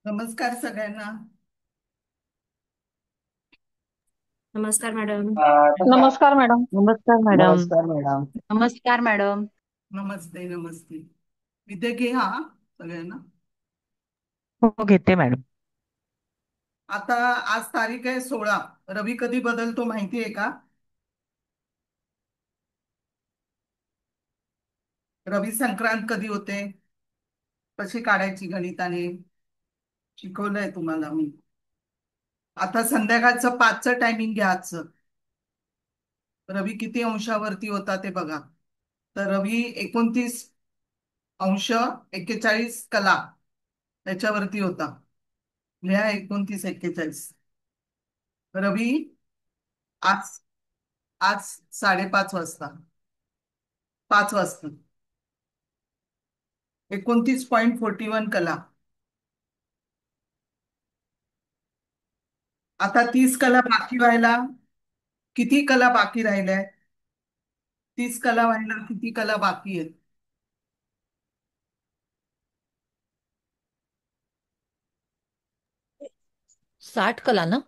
नमस्कार सगळ्यांना. नमस्कार मॅडम. नमस्कार मॅडम. नमस्कार मॅडम. नमस्कार मॅडम. नमस्कार मॅडम. नमस्ते नमस्ते. विद्या घे हा सगळ्यांना. हो, घेते मॅडम. आता आज तारीख आहे 16. रवी कधी बदलतो माहिती आहे का? रवी संक्रांत कधी होते? कशी काढायची गणिताने शिकवलंय तुम्हाला मी. आता संध्याकाळचं 5चं टायमिंग घ्या आजचं. रवी किती अंशावरती होता ते बघा. तर रवी 29 अंश 41 कला त्याच्यावरती होता. लिहा 29 41. रवी आज आज 5:30 वाजता. 5 वाजता 29.41 कला. आता 30 कला बाकी व्हायला किती कला बाकी राहिल्या? 30 कला व्हायला किती कला बाकी आहेत? 60 कला ना?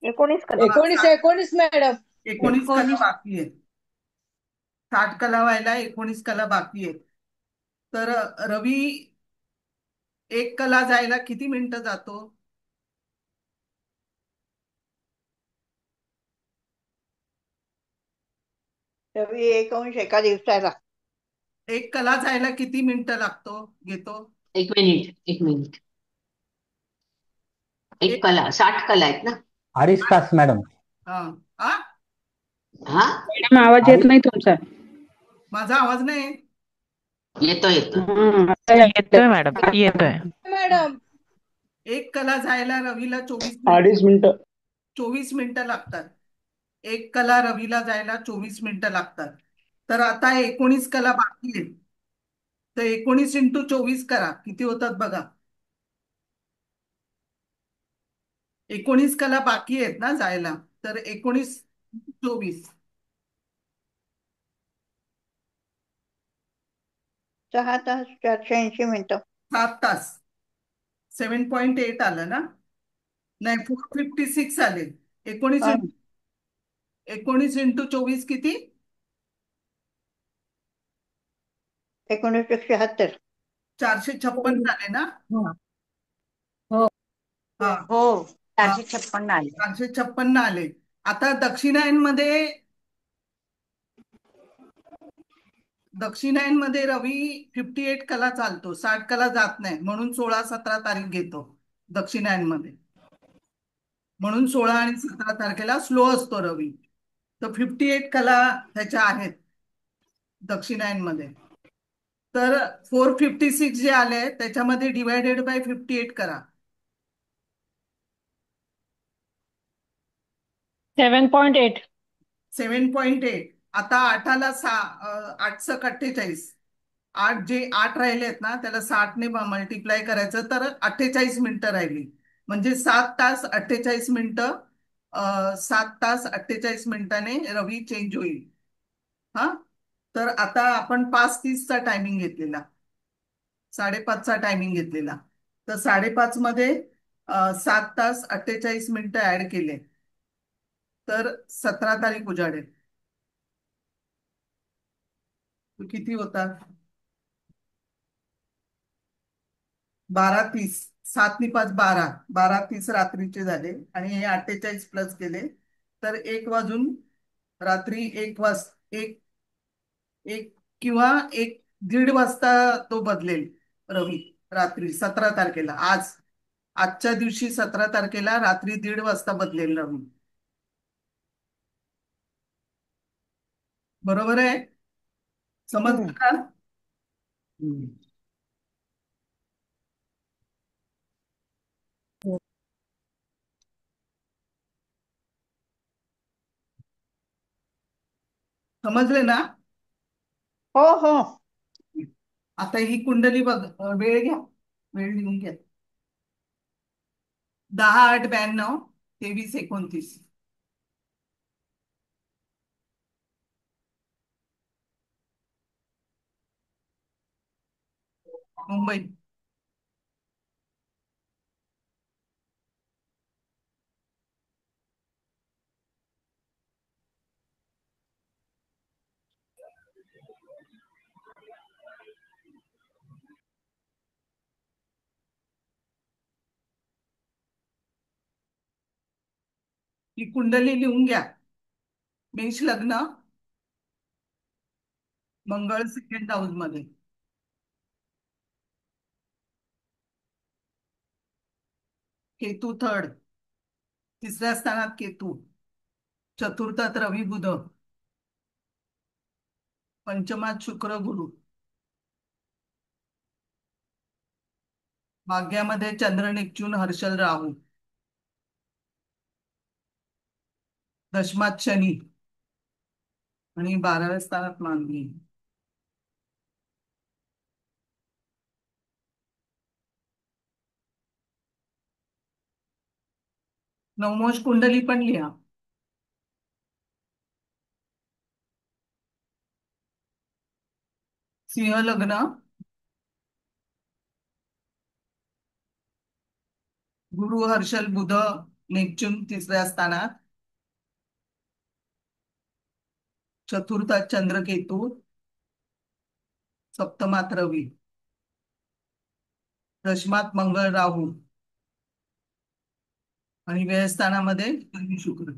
19 कला. हा, 19 मॅडम. 19 कला 19. बाकी आहेत. 60 कला व्हायला 19 कला बाकी आहेत. तर रवी एक कला जायला किती मिनिटं जातो? रवी 1 अंश एका दिवसाला. एक कला जायला किती मिनिटं घेतो? 1 मिनिट. एक एक कला 60 कला आहेत ना? 2.5 तास मॅडम. हा हा. हा. मॅडम आवाज येत अडीच. नाही तुमचा. माझा आवाज नाही येत? येतोय. आता येतोय येतोय. मॅडम, येतोय. मॅडम. एक कला जायला रवीला 2.5 मिनिटं. 24 मिनिटं लागतात. एक कला रवीला जायला 24 मिनिटं लागतात. तर आता 19 कला बाकी आहेत. तर 19 × 24 करा किती होतात बघा. 19 कला बाकी आहेत ना जायला. तर 19 × 24. 6 तास 480 मिनिटं. 7 तास. 7.8 आलं ना? नाही, 456 आले. एकोणीस हा, 19 × 24 किती? 1976. 456 झाले ना? हा. हो. हा हो. हा. 456 आले. 456 आले. आता दक्षिणायनमध्ये रवी 58 कला चालतो, 60 कला जात नाही, म्हणून 16 17 तारीख घेतो दक्षिणायनमध्ये. म्हणून 16 आणि 17 तारखेला स्लो असतो रवी. तर 58 कला ह्याच्या आहेत दक्षिणायनमध्ये. तर 456 जे आले त्याच्यामध्ये डिवायडेड बाय 58 करा. 7.8. 7.8. आता 8चं 48. जे 8 राहिले आहेत ना त्याला 60ने मल्टिप्लाय करायचं तर 48 मिनिटं राहिली. म्हणजे 7 तास 48 मिनिटं. 7 तास 48 मिनिटाने रवी चेंज होईल. हा. तर आता आपण 5:30चा टायमिंग घेतलेला, 5:30चा टायमिंग घेतलेला. तर 5:30 मध्ये 7 तास 48 मिनिटं ऍड केले तर 17 तारीख उजाडेल. तो किती होता? 12:30. 7 नि 5 12. 12:30 रात्रीचे झाले आणि हे 48 प्लस केले तर 1 वाजून रात्री 1 किंवा 1:30 वाजता तो बदलेल रवी. रात्री 17 तारखेला आजच्या दिवशी 17 तारखेला रात्री 1:30 वाजता बदलेल रवी. बरोबर आहे? समजलं हम्म. का? हम्म. समजले ना? हो हो. आता ही कुंडली बघ. वेळ घ्या, वेळ लिहून घ्या. 10 8 92 23 29. मुंबई. ही कुंडली लिहून घ्या. मेष लग्न, मंगळ सेकंड हाऊस मध्ये, केतू थर्ड, तिसऱ्या स्थानात केतू, चतुर्थात रवी बुध, पंचमात शुक्र गुरु, भाग्यामध्ये चंद्र नेपच्यून हर्षल राहू, दशमात शनी आणि 12व्या स्थानात मांगली. नवमोष कुंडली पण लिहा. सिंह लग्न, गुरु हर्षल बुध नेपच्यून तिसऱ्या स्थानात, चतुर्थात चंद्र केतू, सप्तमात रवी, दशमात मंगळ राहू आणि व्ययस्थानामध्ये शनी शुक्र.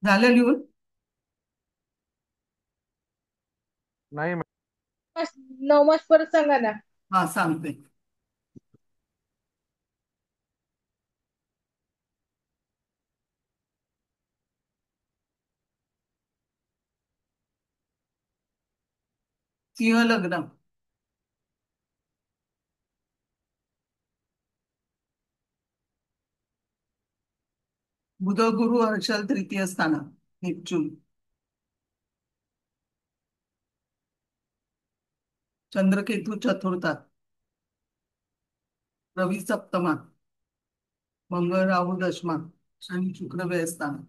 झालं लिहून? नाही नवमास परत सांगा ना. हा सांगते. सिंह लग्न, बुध गुरु हर्षल तृतीय स्थानात नेपच्यून, चंद्रकेतू चतुर्थात, रवी सप्तमात, मंगळ राहू दशमात, शनी शुक्र व्ययस्थानात.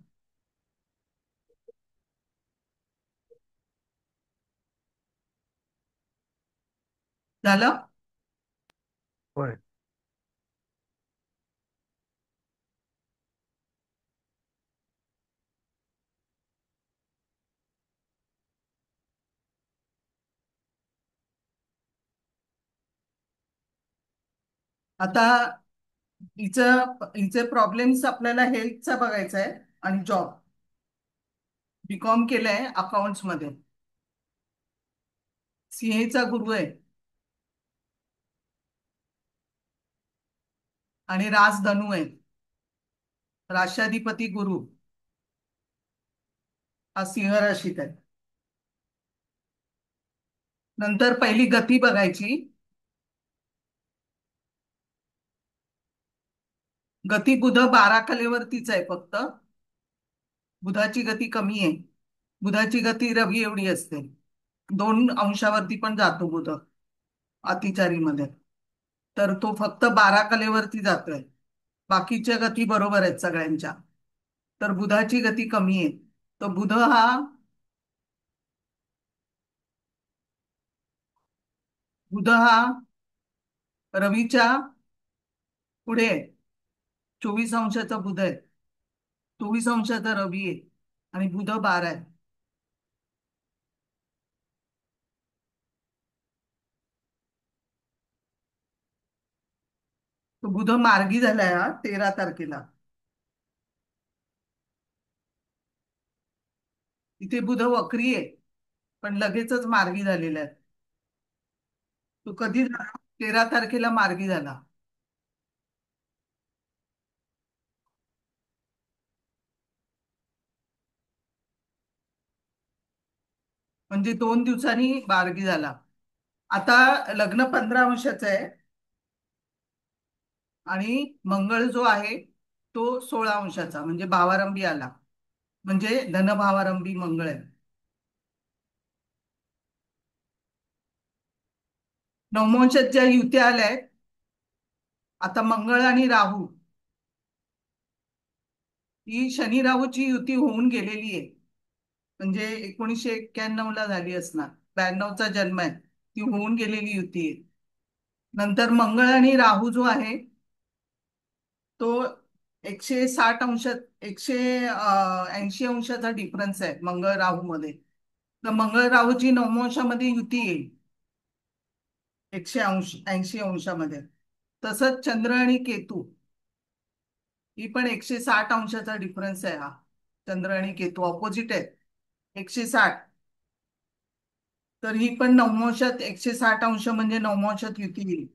झालं? होय. आता हिचे प्रॉब्लेम्स आपल्याला हेल्थचा बघायचा आहे आणि जॉब. बीकॉम केलंय अकाउंट्स मध्ये. सीएचा गुरु आहे आणि रास धनु आहे. राष्ट्राधिपती गुरु हा सिंह राशीत आहे. नंतर पहिली गती बघायची. गती बुध 12 कलेवरतीच आहे फक्त. बुधाची गती कमी आहे. बुधाची गती रवी एवढी असते. 2 अंशावरती पण जातो बुध अतिचारीमध्ये. तर तो फक्त 12 कलेवरती जातोय. बाकीच्या गती बरोबर आहेत सगळ्यांच्या. तर बुधाची गती कमी आहे. तर बुध हा रवीच्या पुढे आहे. 24 अंशाचा बुध आहे. 24 अंशाचा रवी आहे आणि बुध 12 आहे. तो बुध मार्गी झालाय हा 13 तारखेला. इथे बुध वक्री आहे पण लगेचच मार्गी झालेला आहे. तो कधी झाला? 13 तारखेला मार्गी झाला. म्हणजे 2 दिवसांनी मार्गी झाला. आता लग्न 15 अंशाचं आहे आणि मंगळ जो आहे तो 16 अंशाचा म्हणजे भावारंभी आला. म्हणजे धनभावारंभी मंगळ आहे. नवमोंशात ज्या युत्या आल्या आहेत आता मंगळ आणि राहू, ही शनी राहूची युती होऊन गेलेली आहे. म्हणजे 1991 ला झाली असणार. 92चा जन्म आहे. ती होऊन गेलेली युती आहे. नंतर मंगळ आणि राहू जो आहे तो 160 अंशात 180 अंशाचा डिफरन्स आहे मंगळ राहू मध्ये. तर मंगळ राहूची नवमोंशामध्ये युती येईल. 180 अंशामध्ये. तसंच चंद्र आणि केतू ही पण 160 अंशाचा डिफरन्स आहे. हा चंद्र आणि केतू ऑपोजिट आहे 160. तर ही पण नवमोशात 160 अंश म्हणजे नवमोशात युती येईल.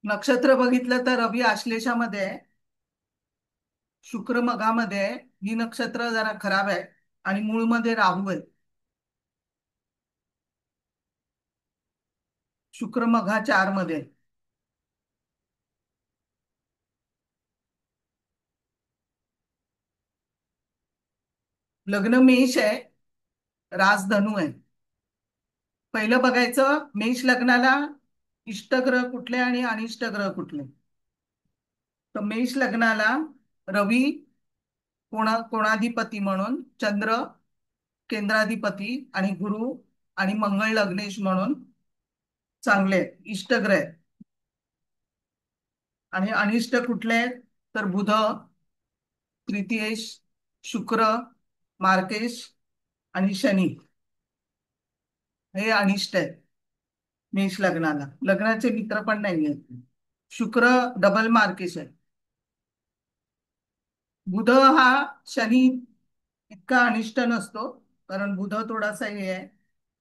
नक्षत्र बघितलं तर रवी आश्लेषामध्ये आहे, शुक्र मघामध्ये आहे. ही नक्षत्र जरा खराब आहे आणि मूळमध्ये राहू आहे. शुक्र मघा 4 मध्ये आहे. लग्न मेष आहे, रास धनु आहे. पहिलं बघायचं मेष लग्नाला इष्टग्रह कुठले आणि अनिष्ट ग्रह कुठले. तर मेष लग्नाला रवी कोणाधिपती म्हणून, चंद्र केंद्राधिपती आणि गुरु आणि मंगळ लग्नेश म्हणून चांगले आहेत, इष्टग्रह आहेत. आणि अनिष्ट कुठले आहेत तर बुध, तृतीयेश, शुक्र, मार्केश आणि शनी हे अनिष्ट आहेत मेष लग्नाला. लग्नाचे मित्र पण नाही आहेत. शुक्र डबल मार्केश आहे. बुध हा शनी इतका अनिष्ट नसतो, कारण बुध थोडासा हे आहे.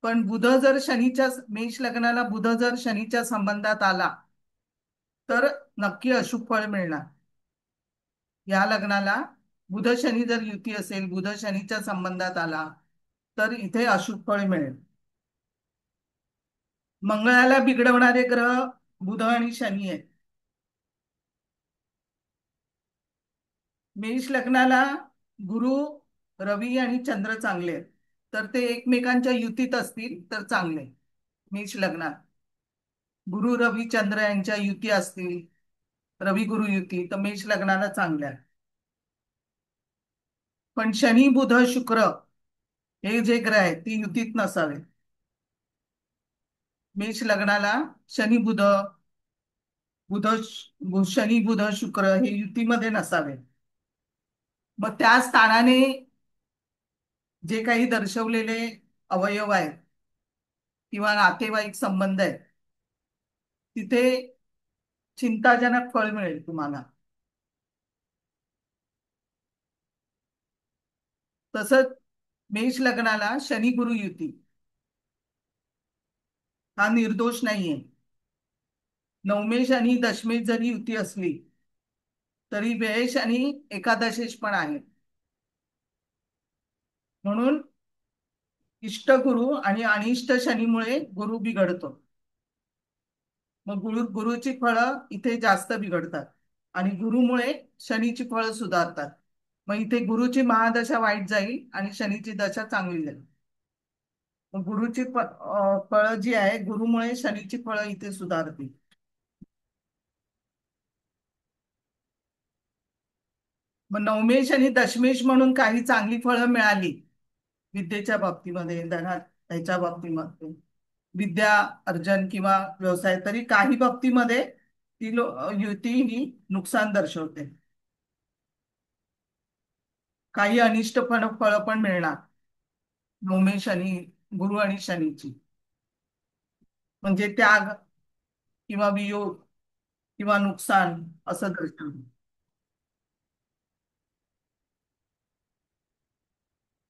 पण बुध जर शनीच्या, मेष लग्नाला बुध जर शनीच्या संबंधात आला तर नक्की अशुभ फळ मिळणार. या लग्नाला बुध शनी जर युती असेल, बुध शनीच्या संबंधात आला तर इथे अशुभ फळ मिळेल. मंगळाला बिघडवणारे ग्रह बुध आणि शनी आहेत. मेष लग्नाला गुरु, रवी आणि चंद्र चांगले आहेत. तर ते एकमेकांच्या युतीत असतील तर चांगले. मेष लग्नात गुरु रवी चंद्र यांच्या युती असतील, रवी गुरु युती, तर मेष लग्नाला चांगल्या. पण शनी बुध शुक्र हे जे ग्रह आहेत ती युतीत नसावे. मेष लग्नाला शनी बुध, शनी बुध शुक्र हे युतीमध्ये नसावे. मग त्या स्थानाने जे काही दर्शवलेले अवयव आहेत किंवा नातेवाईक संबंध आहेत तिथे चिंताजनक फळ मिळेल तुम्हाला. तसंच मेष लग्नाला शनी गुरु युती हा निर्दोष नाहीये. नवमेश आणि दशमेश जरी युती असली तरी व्ययेश आणि एकादशेश पण आहे. म्हणून इष्ट गुरु आणि अनिष्ट शनीमुळे गुरु बिघडतो. मग गुरुची फळं इथे जास्त बिघडतात आणि गुरुमुळे शनीची फळं सुधारतात. मग इथे गुरुची महादशा वाईट जाईल आणि शनीची दशा चांगली जाईल. मग गुरुची फळं जी आहे, गुरुमुळे शनीची फळं इथे सुधारतील. मग नवमेश आणि दशमेश म्हणून काही चांगली फळं मिळाली विद्येच्या बाबतीमध्ये, धनात ह्याच्या बाबतीमध्ये, विद्या अर्जन किंवा व्यवसाय, तरी काही बाबतीमध्ये ती युती ही नुकसान दर्शवते. काही अनिष्ट फळं पण मिळणार नवमेश आणि गुरु आणि शनीची, म्हणजे त्याग किंवा वियोग किंवा नुकसान असं दर्शवतं.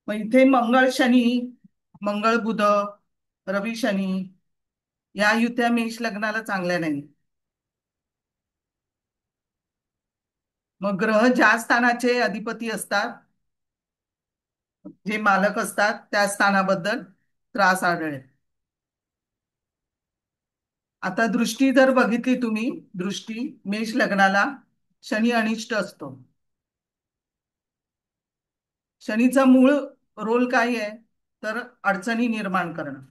मग इथे मंगळ शनी, मंगळ बुध, रवी शनी या युत्या मेष लग्नाला चांगल्या नाही. मग ग्रह ज्या स्थानाचे अधिपती असतात, जे मालक असतात, त्या स्थानाबद्दल त्रास आढळेल. आता दृष्टी जर बघितली तुम्ही, दृष्टी मेष लग्नाला शनी अनिष्ट असतो. शनीचा मूळ रोल काय आहे तर अडचणी निर्माण करणं.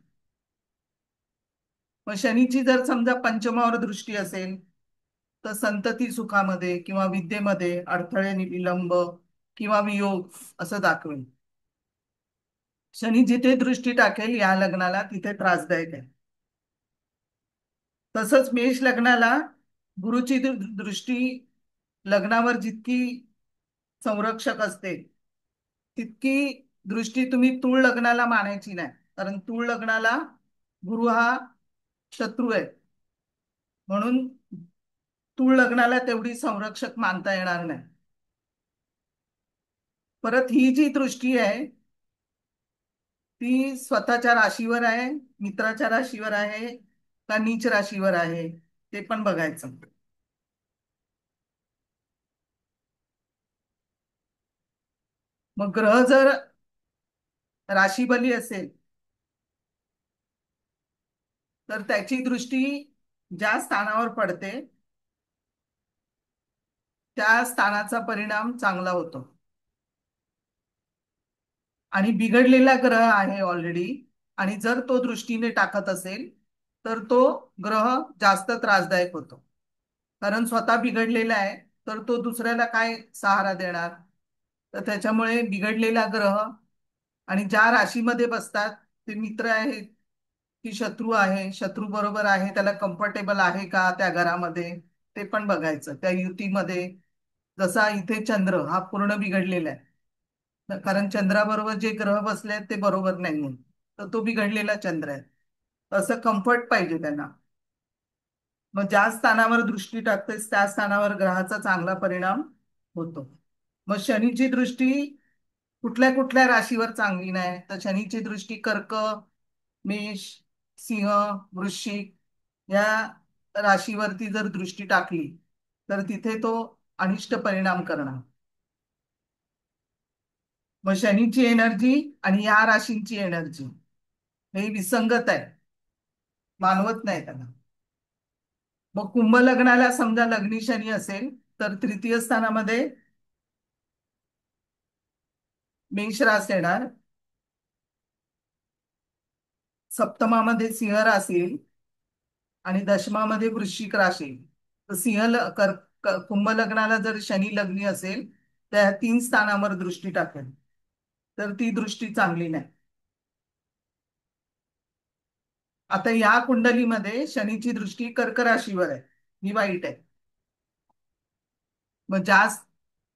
मग शनीची जर समजा पंचमावर दृष्टी असेल तर संतती सुखामध्ये किंवा विद्येमध्ये अडथळे, विलंब किंवा वियोग असं दाखवेल. शनी जिथे दृष्टी टाकेल या लग्नाला तिथे त्रासदायक आहे. तसंच मेष लग्नाला गुरुची दृष्टी लग्नावर जितकी संरक्षक असते, तितकी दृष्टी तुम्ही तूळ लग्नाला मानायची नाही. कारण तूळ लग्नाला गुरु हा शत्रू आहे, म्हणून तूळ लग्नाला तेवढी संरक्षक मानता येणार नाही. परत ही जी दृष्टी आहे ती स्वतःच्या राशीवर आहे, मित्राच्या राशीवर आहे का नीच राशीवर आहे ते पण बघायचं. मग ग्रह जर राशीबली असेल तर त्याची दृष्टी ज्या स्थानावर पडते त्या स्थानाचा परिणाम चांगला होतो. आणि बिघडलेला ग्रह आहे ऑलरेडी, आणि जर तो दृष्टीने टाकत असेल तर तो ग्रह जास्त त्रासदायक होतो. कारण स्वतः बिघडलेला आहे तर तो दुसऱ्याला काय सहारा देणार. तर त्याच्यामुळे बिघडलेला ग्रह आणि ज्या राशीमध्ये बसतात ते मित्र आहेत की शत्रू आहे, शत्रू बरोबर आहे, त्याला कम्फर्टेबल आहे का त्या घरामध्ये ते पण बघायचं. त्या युतीमध्ये जसा इथे चंद्र हा पूर्ण बिघडलेला आहे, कारण चंद्राबरोबर जे ग्रह बसले आहेत ते बरोबर नाही, तर तो बिघडलेला चंद्र आहे. असं कम्फर्ट पाहिजे त्यांना. मग ज्या स्थानावर दृष्टी टाकतेस त्या स्थानावर ग्रहाचा चांगला परिणाम होतो. मग शनीची दृष्टी कुठल्या कुठल्या राशीवर चांगली नाही, तर शनीची दृष्टी कर्क, मेष, सिंह, वृश्चिक या राशीवरती जर दृष्टी टाकली तर तिथे तो अनिष्ट परिणाम करणार. मग शनीची एनर्जी आणि या राशींची एनर्जी हे विसंगत आहे, मानवत नाही त्याला. मग कुंभ लग्नाला समजा लग्नी शनी असेल तर तृतीय स्थानामध्ये मेष रास येणार, सप्तमामध्ये सिंह रास येईल आणि दशमामध्ये वृश्चिक राशी येईल. तर कुंभ लग्नाला जर शनी लग्नी असेल तर 3 स्थानावर दृष्टी टाकेल, तर ती दृष्टी चांगली नाही. आता या कुंडलीमध्ये शनीची दृष्टी कर्क राशीवर आहे, ही वाईट आहे. मग ज्या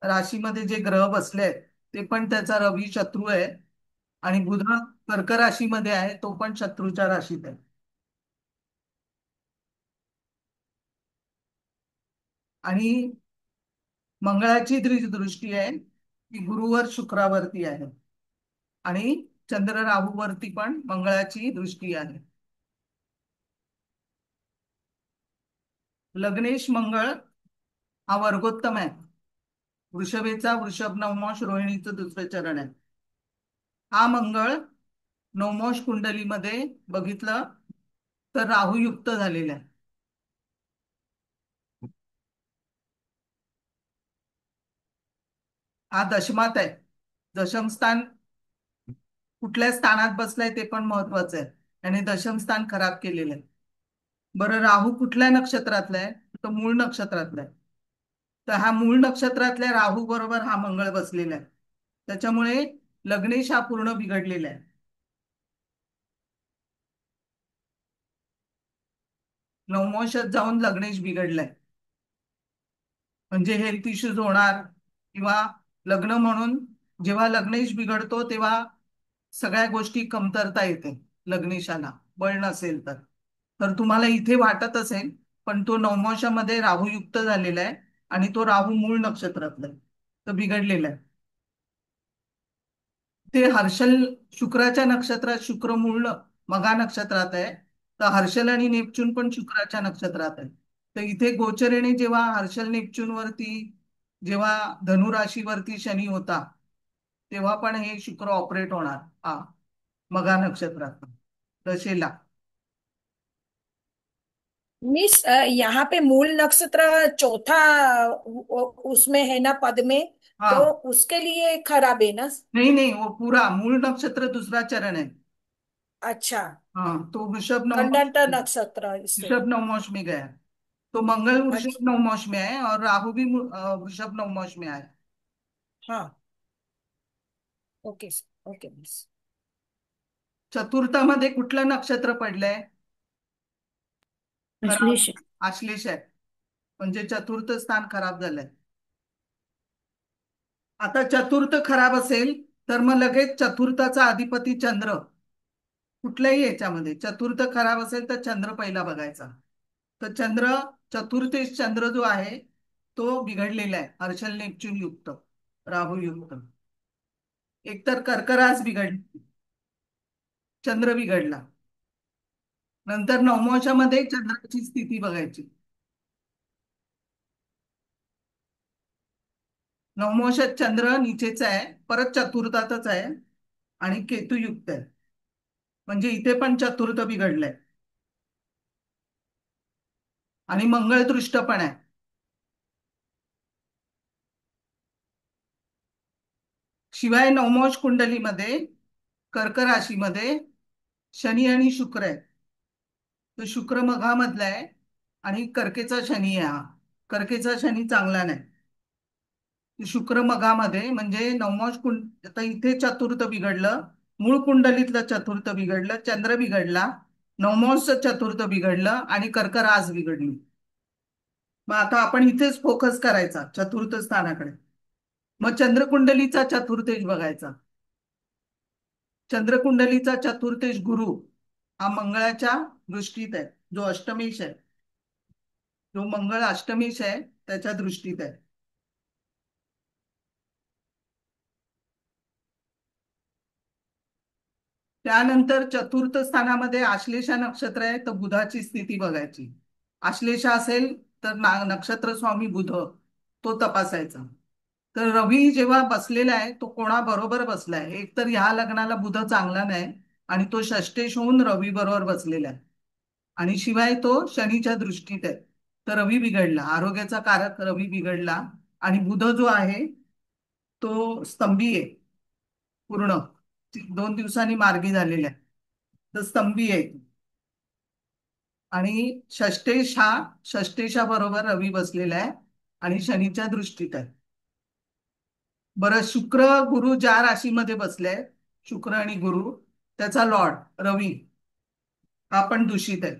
राशीमध्ये जे ग्रह बसले आहेत ते पण त्याचा रवी शत्रू आहे, आणि बुध कर्क राशीमध्ये आहे, तो पण शत्रूच्या राशीत आहे. आणि मंगळाची दृष्टी आहे ती गुरुवर शुक्रावरती आहे, आणि चंद्र राहूवरती पण मंगळाची दृष्टी आहे. लग्नेश मंगळ हा वर्गोत्तम आहे, वृषभेचा वृषभ नवमाश रोहिणीचं दुसरं चरण आहे. हा मंगळ नवमाश कुंडलीमध्ये बघितलं तर राहूयुक्त झालेला आहे. हा दशमात आहे. दशम स्थान कुठल्या स्थानात बसलाय ते पण महत्वाचं आहे, आणि दशम स्थान खराब केलेलं आहे. बरं, राहू कुठल्या नक्षत्रातला आहे, तर मूळ नक्षत्रातला आहे. तर हा मूळ नक्षत्रातल्या राहू बरोबर हा मंगळ बसलेला आहे, त्याच्यामुळे लग्नेश हा पूर्ण बिघडलेला आहे. नवमोशात जाऊन लग्नेश बिघडलाय, म्हणजे हेल्थ इश्यूज होणार, किंवा लग्न म्हणून जेव्हा लग्नेश बिघडतो तेव्हा सगळ्या गोष्टी कमतरता येते लग्नेशाला, बळ नसेल तर. तर तुम्हाला इथे वाटत असेल पण तो नवमाशामध्ये राहूयुक्त झालेला आहे, आणि तो राहू मूळ नक्षत्रातला आहे, तर बिघडलेला आहे. ते हर्षल शुक्राच्या नक्षत्रात, शुक्र मूळ मघा नक्षत्रात आहे, तर हर्षल आणि नेपच्यून पण शुक्राच्या नक्षत्रात आहे. तर इथे गोचरेने जेव्हा हर्षल नेपच्यून वरती, जेव्हा धनुराशीवरती शनी होता तेव्हा पण हे शुक्र ऑपरेट होणार हा मघा नक्षत्रात दशेला. मिस यहाँ पे मूल नक्षत्र चौथा उसमें है ना, पद में, हाँ, तो उसके लिए खराब है ना? नहीं नहीं, वो पूरा मूल नक्षत्र दूसरा चरण है. अच्छा, हाँ, तो वृषभ नवमाश, खंडन नक्षत्र इससे। वृषभ नवमाश में गया. तो मंगल वृषभ अच्छा, नवमाश में है और राहु भी वृषभ नवमाश में आए. हाँ, ओके ओके मिस। चतुर्थामध्ये कुठलं नक्षत्र पडलंय, तर आश्लेष. आश्लेष आहे, म्हणजे चतुर्थ स्थान खराब झालंय. आता चतुर्थ खराब असेल तर मग लगेच चतुर्थाचा अधिपती चंद्र, कुठल्याही याच्यामध्ये चतुर्थ खराब असेल तर चंद्र पहिला बघायचा. तर चंद्र, चतुर्थेश चंद्र जो आहे तो बिघडलेला आहे, हर्षल नेपच्यून युक्त, राहू युक्त. एकतर कर्करास बिघडली, चंद्र बिघडला. नंतर नवमांशामध्ये चंद्राची स्थिती बघायची. नवमांशात चंद्र नीचेचा आहे, परत चतुर्थातच आहे आणि केतू युक्त आहे, म्हणजे इथे पण चतुर्थ बिघडलंय आणि मंगळ दृष्ट पण आहे. शिवाय नवमांश कुंडलीमध्ये कर्क राशीमध्ये शनी आणि शुक्र आहे. तो शुक्र मघामधला आहे आणि कर्केचा शनी आहे. हा कर्केचा शनी चांगला नाही. शुक्र मघामध्ये म्हणजे नवमांश कुंड, आता इथे चतुर्थ बिघडलं, मूळ कुंडलीतलं चतुर्थ बिघडलं, चंद्र बिघडला, नवमांश चतुर्थ बिघडलं आणि कर्क रास बिघडली. मग आता आपण इथेच फोकस करायचा चतुर्थ स्थानाकडे. मग चंद्रकुंडलीचा चतुर्थेश बघायचा. चंद्रकुंडलीचा चतुर्थेश गुरु हा मंगळाच्या दृष्टीत आहे, जो अष्टमेश आहे, जो मंगळ अष्टमेश आहे त्याच्या दृष्टीत आहे. त्यानंतर चतुर्थ स्थानामध्ये आश्लेषा नक्षत्र आहे, तर बुधाची स्थिती बघायची. आश्लेषा असेल तर नक्षत्र स्वामी बुध, तो तपासायचा. तर रवी जेव्हा बसलेला आहे तो कोणाबरोबर बसलाय, एक तर ह्या लग्नाला बुध चांगला नाही आणि तो षष्टेश होऊन रवी बरोबर बसलेला आहे आणि शिवाय तो शनीच्या दृष्टीत आहे. तर रवी बिघडला, आरोग्याचा कारक रवी बिघडला आणि बुध जो आहे तो स्तंभी आहे, पूर्ण 2 दिवसांनी मार्गी झालेला आहे, तर स्तंभी आहे. आणि षष्टेशा बरोबर रवी बसलेला आहे आणि शनीच्या दृष्टीत आहे. बरं, शुक्र गुरु ज्या राशीमध्ये बसले, शुक्र आणि गुरु, त्याचा लॉर्ड रवी हा पण दूषित आहे.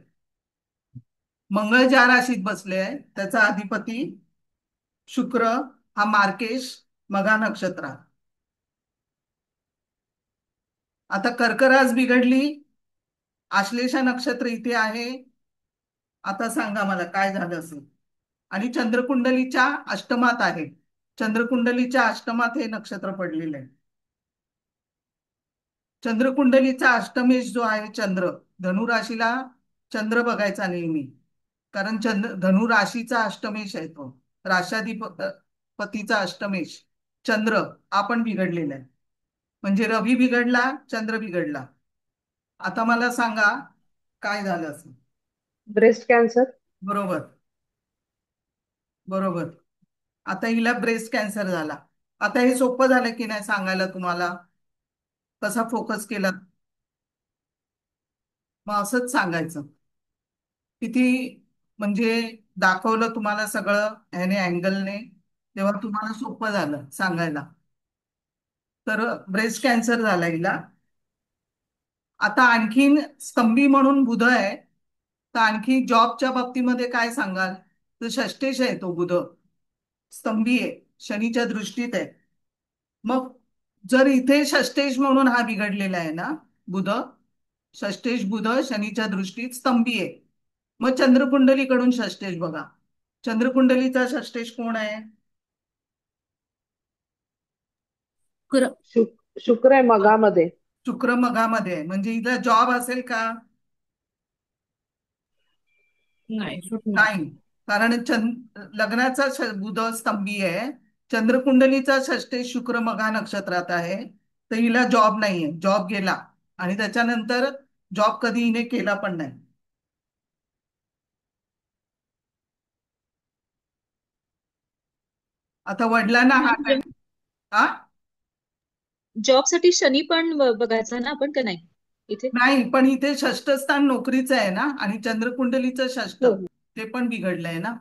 मंगळ ज्या राशीत बसले त्याचा अधिपती शुक्र हा मार्केश मघा नक्षत्र. आता कर्क रास बिघडली, आश्लेषा नक्षत्र इथे आहे. आता सांगा मला काय झालं असेल. आणि चंद्रकुंडलीच्या अष्टमात आहे, चंद्रकुंडलीच्या अष्टमात हे नक्षत्र पडलेलं आहे. चंद्रकुंडलीचा अष्टमेश जो आहे चंद्र, धनुराशीला चंद्र बघायचा नेहमी, कारण धनु राशीचा अष्टमेश आहे, तो राशाधिपतीचा अष्टमेश चंद्र आपण बिघडलेला आहे. म्हणजे रवी बिघडला, चंद्र बिघडला. आता मला सांगा काय झालं असेल. Breast cancer. बरोबर, बरोबर. आता हिला ब्रेस्ट कॅन्सर झाला. आता हे सोपं झालं की नाही सांगायला तुम्हाला, कसा फोकस केला. मग असंच सांगायचं. किती म्हणजे दाखवलं तुम्हाला सगळं ह्याने अँगलने, तेव्हा तुम्हाला सोपं झालं सांगायला. तर ब्रेस्ट कॅन्सर झाला हिला. आता आणखीन स्तंभी म्हणून बुध आहे, तर आणखी जॉबच्या बाबतीमध्ये काय सांगाल. तर षष्टेश आहे तो बुध, स्तंभी आहे, शनीच्या दृष्टीत आहे. मग जर इथे षष्टेश म्हणून हा बिघडलेला आहे ना बुध, षष्टेश बुध शनीच्या दृष्टीत स्तंभी आहे. मग चंद्रकुंडलीकडून षष्टेश बघा. चंद्रकुंडलीचा षष्टेश कोण आहे. शुक्र आहे मगामध्ये. शुक्र मघामध्ये आहे, म्हणजे इथला जॉब असेल का. नाही, कारण लग्नाचा बुध स्तंभी आहे, चंद्रकुंडलीचा षष्टेश शुक्र मघा नक्षत्रात आहे, तर हिला जॉब नाहीये, जॉब गेला आणि त्याच्यानंतर जॉब कधी हिने केला पण नाही. आता वडिलांना हा हा जॉब साठी शनी पण बघायचा ना आपण का नाही इथे? नाही, पण इथे षष्ठ स्थान नोकरीचं आहे ना आणि चंद्रकुंडलीचं षष्ठ हो ते पण बिघडलंय ना.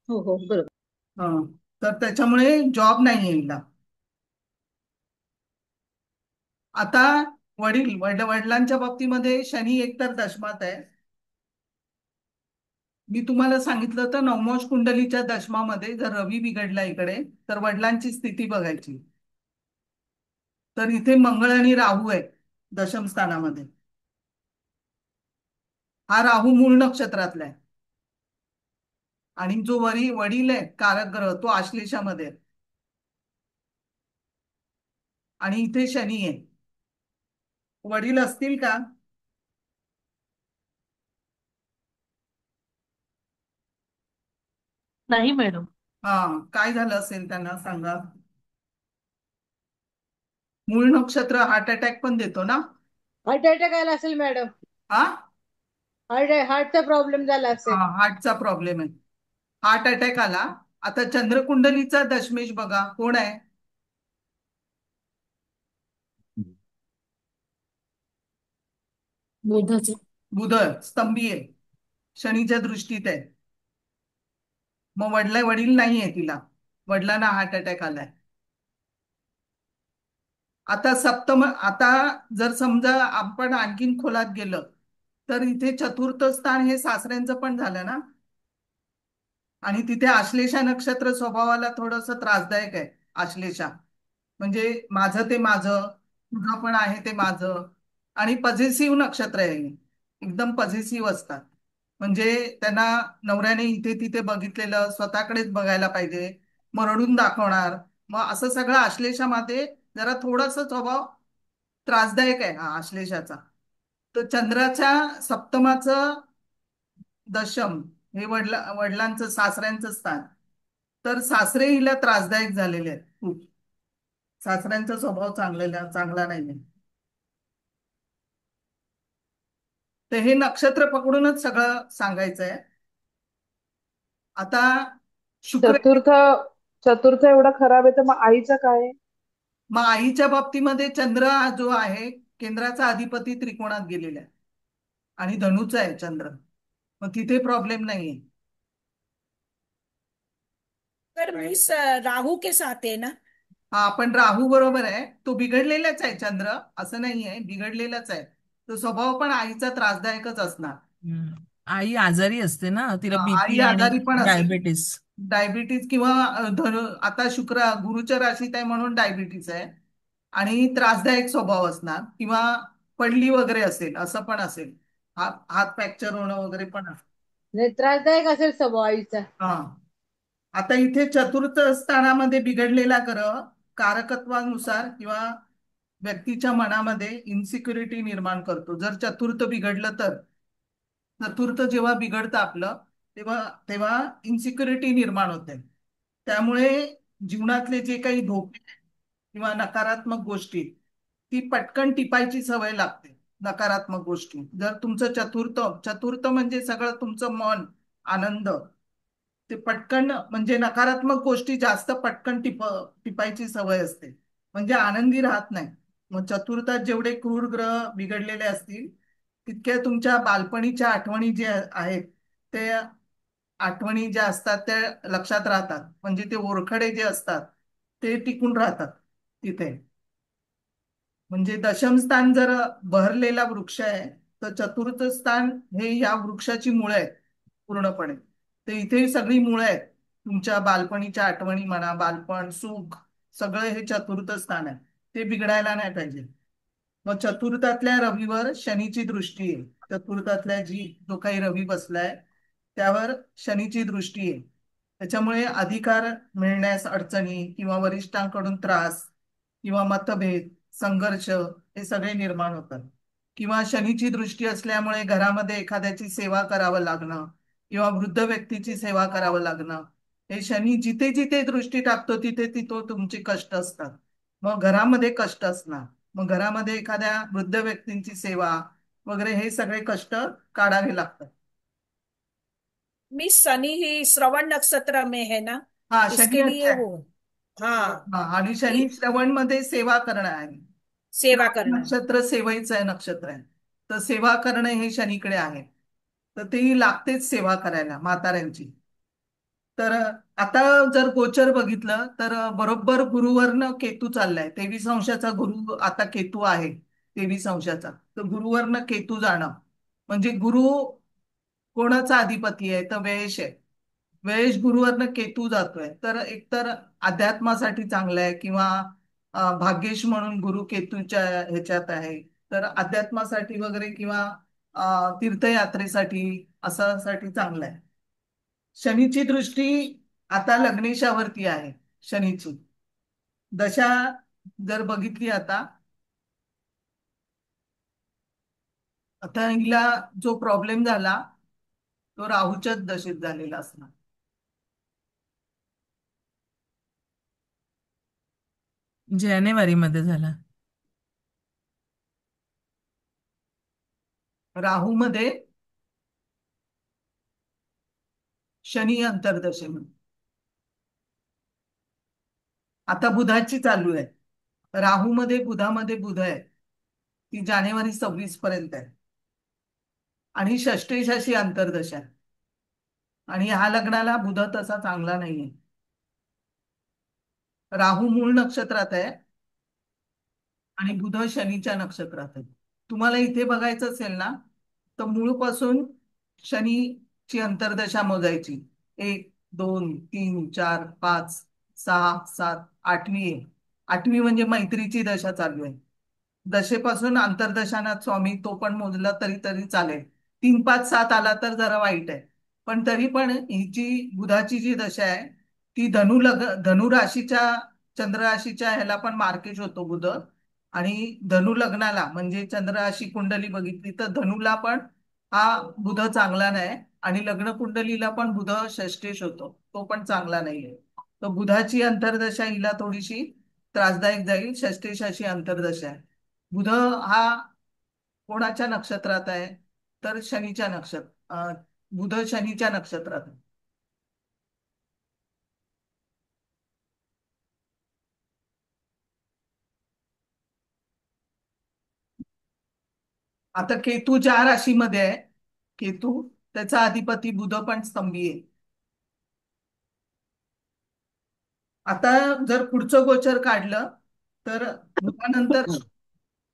हो हो बरोबर. हं. तर त्याच्यामुळे जॉब नाही हिला. आता वडिलांच्या बाबतीमध्ये शनी एकतर दशमात आहे, मी तुम्हाला सांगितलं तर नवमोष कुंडलीच्या दशमामध्ये जर रवी बिघडला इकडे तर वडिलांची स्थिती बघायची. तर इथे मंगळ आणि राहू आहे दशम स्थानामध्ये. हा राहू मूळ नक्षत्रातला आहे आणि जो वडील आहे कारक ग्रह तो आश्लेषामध्ये आहे. आणि इथे शनी आहे. वडील असतील का? नाही मॅडम. हा, काय झालं असेल त्यांना सांगा. मूळ नक्षत्र हार्ट अटॅक पण देतो ना. हार्ट अटॅक आला असेल मॅडम. हा, हार्टचा प्रॉब्लेम झाला असेल. हार्टचा प्रॉब्लेम आहे. हार्ट अटॅक आला. आता चंद्रकुंडलीचा दशमेश बघा कोण आहे. बुध स्तंभी आहे, शनीच्या दृष्टीत आहे. मग वडील नाहीये तिला, वडिलांना हार्ट अटॅक आलाय. आता सप्तम, आता जर समजा आपण आणखीन खोलात गेलं तर इथे चतुर्थ स्थान हे सासऱ्यांचं पण झालं ना. आणि तिथे आश्लेषा नक्षत्र स्वभावाला थोडस त्रासदायक आहे. आश्लेषा म्हणजे माझं ते माझं, तुझं पण आहे ते माझं. आणि पझेसिव्ह नक्षत्र आहे हे. एकदम पझेसिव्ह असतात. म्हणजे त्यांना नवऱ्याने इथे तिथे बघितलेलं स्वतःकडेच बघायला पाहिजे, मग रडून दाखवणार. मग असं सगळं आश्लेषामध्ये जरा थोडासा स्वभाव त्रासदायक आहे हा आश्लेषाचा. तर चंद्राच्या सप्तमाचं दशम हे वडिलांचं सासऱ्यांचं स्थान. तर सासरे हिला त्रासदायक झालेले आहेत खूप. सासऱ्यांचा स्वभाव चांगला नाहीये. तर हे नक्षत्र पकडूनच सगळं सांगायचं आहे. आता शुक्र, चतुर्थ चतुर्थ एवढा खराब आहे तर मग आईचं काय आहे? मग आईच्या बाबतीमध्ये चंद्र हा जो आहे केंद्राचा अधिपती त्रिकोणात गेलेला आहे आणि धनुचा आहे चंद्र. मग तिथे प्रॉब्लेम नाहीये. पर मिस राहू के साथ है ना. हा, पण राहू बरोबर आहे, तो बिघडलेलाच आहे. चंद्र असं नाही आहे, बिघडलेलाच आहे. तो स्वभाव पण आईचा त्रासदायकच असणार. आई आजारी असते ना, तिला आई बीपी आणि आजारी पण असेल. डायबिटीस. डायबिटीज किंवा आता गुरुच्या राशीत आहे म्हणून डायबिटीज आहे. आणि त्रासदायक स्वभाव असणार किंवा पडली वगैरे असेल, असं पण असेल. हात फ्रॅक्चर होणं वगैरे पण असेल. नाही, त्रासदायक असेल स्वभाव आईचा. हा, आता इथे चतुर्थ स्थानामध्ये बिघडलेला ग्रह कारकत्वानुसार किंवा व्यक्तीच्या मनामध्ये इन्सिक्युरिटी निर्माण करतो. जर चतुर्थ बिघडलं तर, चतुर्थ जेव्हा बिघडतं आपलं तेव्हा तेव्हा इन्सिक्युरिटी निर्माण होते. त्यामुळे जीवनातले जे काही धोके किंवा नकारात्मक गोष्टी ती पटकन टिपायची सवय लागते. नकारात्मक गोष्टी जर तुमचं चतुर्थ चतुर्थ म्हणजे सगळं तुमचं मन, आनंद, ते पटकन म्हणजे नकारात्मक गोष्टी जास्त पटकन टिपायची सवय असते. म्हणजे आनंदी राहत नाही. मग चतुर्थात जेवढे क्रूर ग्रह बिघडलेले असतील तितक्या तुमच्या बालपणीच्या आठवणी जे आहेत ते आठवणी ज्या असतात त्या लक्षात राहतात. म्हणजे ते ओरखडे जे असतात ते टिकून राहतात तिथे. म्हणजे दशम स्थान जर बहरलेला वृक्ष आहे तर चतुर्थ स्थान हे या वृक्षाची मुळे आहेत पूर्णपणे. तर इथे सगळी मुळे आहेत. तुमच्या बालपणीच्या आठवणी म्हणा, बालपण, सुख, सगळं हे चतुर्थ स्थान आहे. ते बिघडायला नाही पाहिजे. मग चतुर्थातल्या रवीवर शनीची दृष्टी आहे. चतुर्थातल्या जो काही रवी बसलाय त्यावर शनीची दृष्टी आहे. त्याच्यामुळे अधिकार मिळण्यास अडचणी किंवा वरिष्ठांकडून त्रास किंवा मतभेद, संघर्ष हे सगळे निर्माण होतात. किंवा शनीची दृष्टी असल्यामुळे घरामध्ये एखाद्याची सेवा करावं लागणं किंवा वृद्ध व्यक्तीची सेवा करावं लागणं. हे शनी जिथे जिथे दृष्टी टाकतो तिथे तिथे तुमचे कष्ट असतात. मग घरामध्ये कष्ट असणार. मग घरामध्ये एखाद्या वृद्ध व्यक्तींची सेवा वगैरे हे सगळे कष्ट काढावे लागतात. मिस शनि ही श्रवण नक्षत्र में है ना, हा, शनी इसके लिए अच्छा है. वो. हाँ, हा, आणि शनी श्रवण मध्ये सेवा करणं आहे. सेवा श्रवण करना. नक्षत्र सेवेचं आहे नक्षत्र आहे. तर सेवा करणं हे शनीकडे आहे. तर ती लागतेच सेवा करायला म्हाताऱ्यांची. तर आता जर गोचर बघितलं तर बरोबर गुरुवरनं केतू चाललाय. 23 अंशाचा गुरु आता केतू आहे. 23 अंशाचा तर गुरुवरनं केतू जाणं म्हणजे गुरु कोणाचा अधिपती आहे तर व्ययश आहे. व्ययश गुरुवरनं केतू जातोय, तर एकतर अध्यात्मासाठी चांगलं आहे, किंवा भाग्येश म्हणून गुरु केतूच्या ह्याच्यात आहे, तर अध्यात्मासाठी वगैरे किंवा तीर्थयात्रेसाठी असं साठी चांगलं आहे. शनीची दृष्टी आता लग्नेशावरती आहे. शनीची दशा जर बघितली आता आता हिला जो प्रॉब्लेम झाला तो राहूच्याच दशेत झालेला असणार. जानेवारीमध्ये झाला. राहू मध्ये शनी अंतर्दशेमध्ये. आता बुधाची चालू आहे. राहू मध्ये बुधामध्ये बुध आहे, ती जानेवारी 26 पर्यंत आहे, आणि षष्ठेशाशी अंतर्दशा आहे. आणि ह्या लग्नाला बुध तसा चांगला नाहीये. राहू मूळ नक्षत्रात आहे आणि बुध शनीच्या नक्षत्रात आहे. तुम्हाला इथे बघायचं असेल ना, तर मूळ पासून शनीची अंतर्दशा मोजायची. 1 2 3 4 5 6 7 8वी आहे. 8वी म्हणजे मैत्रीची दशा चालू आहे. दशेपासून अंतर्दशानाथ स्वामी तो पण मोजला तरी तरी चालेल. 3 5 7 आला तर जरा वाईट आहे, पण तरी पण ही जी बुधाची जी दशा आहे ती धनु राशीच्या चंद्र राशीच्या ह्याला पण मार्केश होतो बुध. आणि धनु लग्नाला म्हणजे चंद्र राशी कुंडली बघितली तर धनुला पण हा बुध चांगला नाही, आणि लग्न कुंडलीला पण बुध षष्ठेश होतो, तो पण चांगला नाहीये. तर बुधाची अंतर्दशा हिला थोडीशी त्रासदायक जाईल. षष्ठेशाची अंतर्दशा आहे. बुध हा कोणाच्या नक्षत्रात आहे तर शनीच्या बुध शनीच्या नक्षत्रात आहे. आता केतू ज्या राशीमध्ये आहे, केतू त्याचा अधिपती बुध पण स्तंभी आहे. आता जर पुढचं गोचर काढलं तर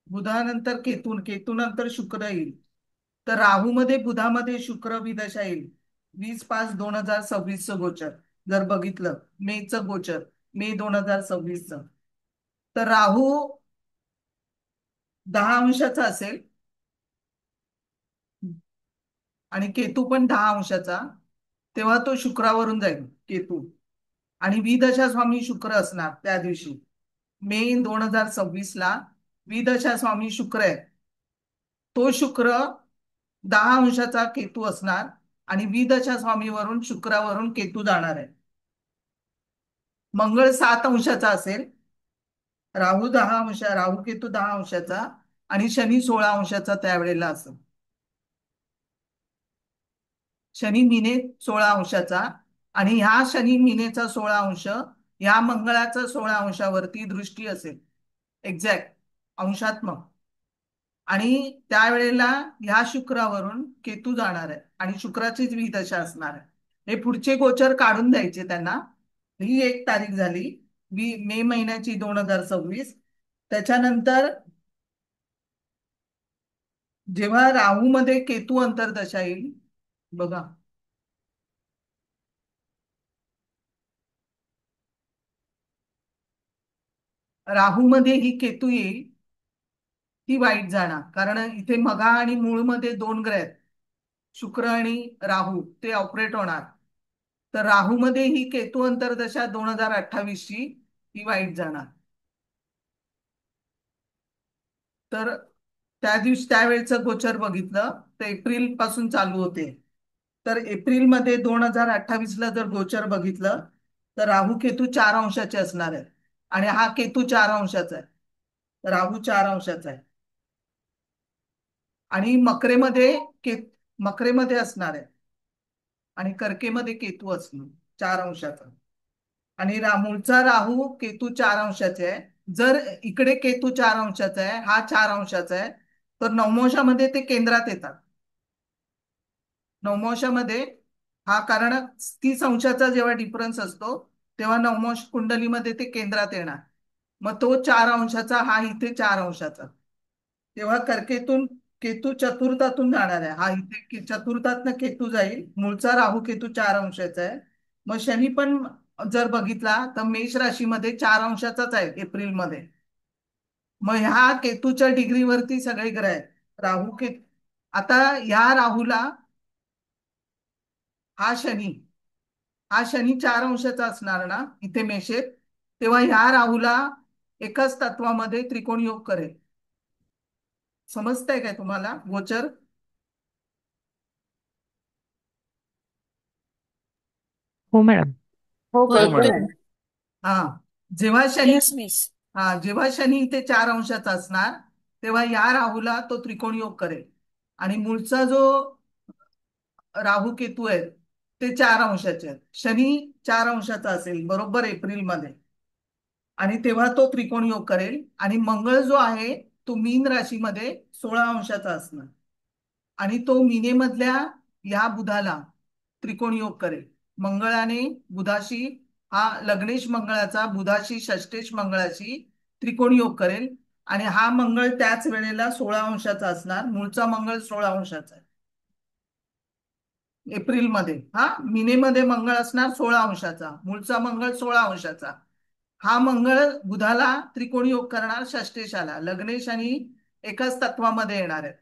बुधानंतर केतूनंतर शुक्र येईल. तर राहू मध्ये बुधामध्ये शुक्र विदशा येईल. 20/5/2026 गोचर जर बघितलं, मेचं गोचर, मे 2026. तर राहू 10 अंशाचा असेल आणि केतू पण 10 अंशाचा, तेव्हा तो शुक्रावरून जाईल केतू. आणि विदशा स्वामी शुक्र असणार त्या दिवशी. मे 2026ला विदशा स्वामी शुक्र आहे. तो शुक्र 10 अंशाचा केतू असणार आणि विदशा स्वामीवरून शुक्रावरून केतू जाणार आहे. मंगळ 7 अंशाचा असेल, राहू केतू 10 अंशाचा आणि शनी 16 अंशाचा त्यावेळेला असेल. शनी मिने 16 अंशाचा, आणि ह्या शनी मिनेचा 16 अंश ह्या मंगळाचा 16 अंशावरती दृष्टी असेल, एक्झॅक्ट अंशात्मक. आणि त्यावेळेला ह्या शुक्रावरून केतू जाणार आहे आणि शुक्राचीच विदशा असणार आहे. हे पुढचे गोचर काढून द्यायचे त्यांना. ही एक तारीख झाली मे महिन्याची 2026. त्याच्यानंतर जेव्हा राहू मध्ये केतू अंतर्दशा येईल बघा, राहू मध्ये ही केतू येईल, ती वाईट जाणार. कारण इथे मघा आणि मूळ मध्ये 2 ग्रह आहेत, शुक्र आणि राहू, ते ऑपरेट होणार. तर राहू मध्ये ही केतू अंतर्दशा 2028 ची ही वाईट जाणार. तर त्या दिवशी त्यावेळेचं गोचर बघितलं तर एप्रिल पासून चालू होते. तर एप्रिलमध्ये 2028ला जर गोचर बघितलं तर राहू केतू 4 अंशाचे असणार आहे, आणि हा केतू 4 अंशाचा आहे, राहू 4 अंशाचा आहे. आणि मकरेमध्ये असणार आहे, आणि कर्केमध्ये केतू असणार 4 अंशाचा. आणि मूळचा राहू केतू 4 अंशाचे आहे. जर इकडे केतू 4 अंशाचा आहे, हा 4 अंशाचा आहे, तर नवमोशामध्ये ते केंद्रात येतात. नवमोशामध्ये हा, कारण 30 अंशाचा जेव्हा डिफरन्स असतो तेव्हा नवमोश कुंडलीमध्ये ते केंद्रात येणार. मग तो 4 अंशाचा, हा इथे 4 अंशाचा, तेव्हा कर्केतून केतू चतुर्थातून जाणार आहे. हा इथे चतुर्थातनं केतू जाईल. मूळचा राहू केतू 4 अंशाचा आहे. मग शनी पण जर बघितला तर मेष राशीमध्ये 4 अंशाचाच आहे एप्रिलमध्ये. मग ह्या केतूच्या डिग्रीवरती सगळे ग्रह आहेत. राहू केतू. आता ह्या राहूला हा शनी 4 अंशाचा असणार ना इथे मेषेत, तेव्हा ह्या राहूला एकाच तत्वामध्ये त्रिकोण योग करेल. समजतंय काय तुम्हाला गोचर? हो मॅडम. हो होय कळतंय मॅडम. मॅडम. हा जेव्हा शनी येस मिस. जेव्हा शनी इथे 4 अंशाचा असणार तेव्हा या राहूला तो त्रिकोण योग करेल. आणि मूळचा जो राहू केतू आहेत ते 4 अंशाचे आहेत. शनी 4 अंशाचा असेल बरोबर एप्रिलमध्ये, आणि तेव्हा तो त्रिकोण योग करेल. आणि मंगळ जो आहे तो मीन राशीमध्ये 16 अंशाचा असणार, आणि तो मीनेमधल्या या बुधाला त्रिकोण योग करेल. मंगळाने बुधाशी, हा लग्नेश मंगळाचा बुधाशी षष्टेश मंगळाशी त्रिकोण योग करेल. आणि हा मंगळ त्याच वेळेला 16 अंशाचा असणार. मूळचा मंगळ 16 अंशाचा आहे एप्रिलमध्ये. हा मिनेमध्ये मंगळ असणार 16 अंशाचा, मूळचा मंगळ 16 अंशाचा. हा मंगळ बुधाला त्रिकोणी योग करणार षष्टेशाला. लग्नेश आणि एकाच तत्वामध्ये येणार आहेत.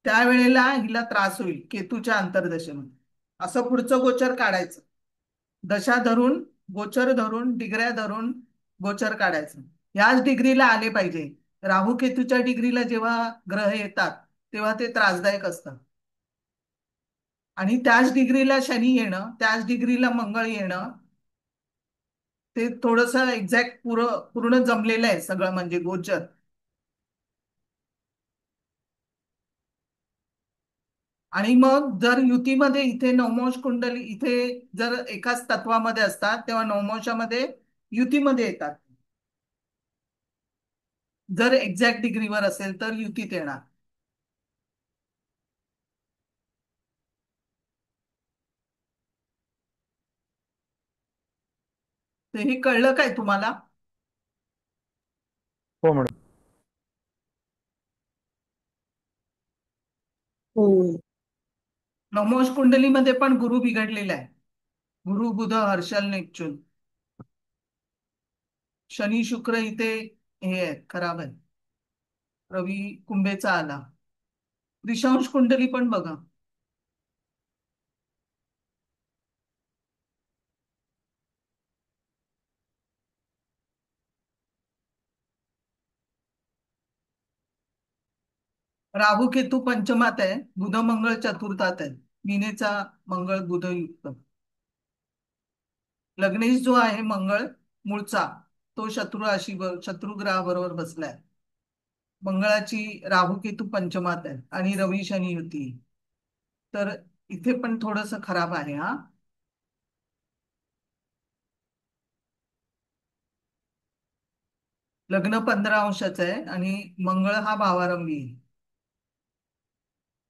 त्यावेळेला हिला त्रास होईल केतूच्या अंतर्दशेमध्ये. असं पुढचं गोचर काढायचं. दशा धरून, गोचर धरून, डिग्र्या धरून गोचर काढायचं. याच डिग्रीला आले पाहिजे. राहू केतूच्या डिग्रीला जेव्हा ग्रह येतात तेव्हा ते त्रासदायक असतात. आणि त्याच डिग्रीला शनी येणं, त्याच डिग्रीला मंगळ येणं, ते थोडस एक्झॅक्ट पूर्ण जमलेलं आहे सगळं म्हणजे गोचर. आणि मग जर युतीमध्ये इथे नवमोश कुंडली इथे जर एकाच तत्वामध्ये असतात तेव्हा नवमोशामध्ये युतीमध्ये येतात. जर एक्झॅक्ट डिग्रीवर असेल तर युतीत येणार. ते हे कळलं काय तुम्हाला? हो मॅडम. हो. नवमोश कुंडलीमध्ये पण गुरु बिघडलेला आहे. गुरु बुध हर्षल नेपच्यून. शनी शुक्र इथे हे आहेत, खराब आहे. रवी कुंभेचा आला. त्रिशांश कुंडली पण बघा. राहू केतू पंचमात आहे, बुध मंगळ चतुर्थात आहे. मीनेचा मंगळ बुध युक्त. लग्नेश जो आहे मंगळ मूळचा तो शत्रुग्रहाबरोबर बसलाय. मंगळाची राहू केतू पंचमात आहे आणि रवी शनी युती. तर इथे पण थोडस खराब आहे. हा लग्न 15 अंशाचं आहे आणि मंगळ हा भावारंभी आहे.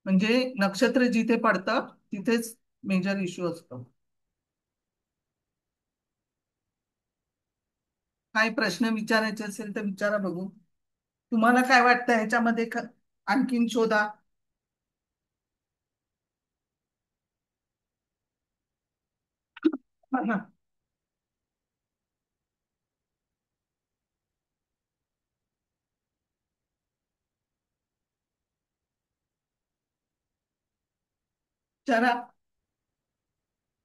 म्हणजे नक्षत्र जिथे पडतं तिथेच मेजर इश्यू असतो. काय प्रश्न विचारायचे असेल तर विचारा बघू. तुम्हाला काय वाटतं ह्याच्यामध्ये आणखीन शोधा. विचारा.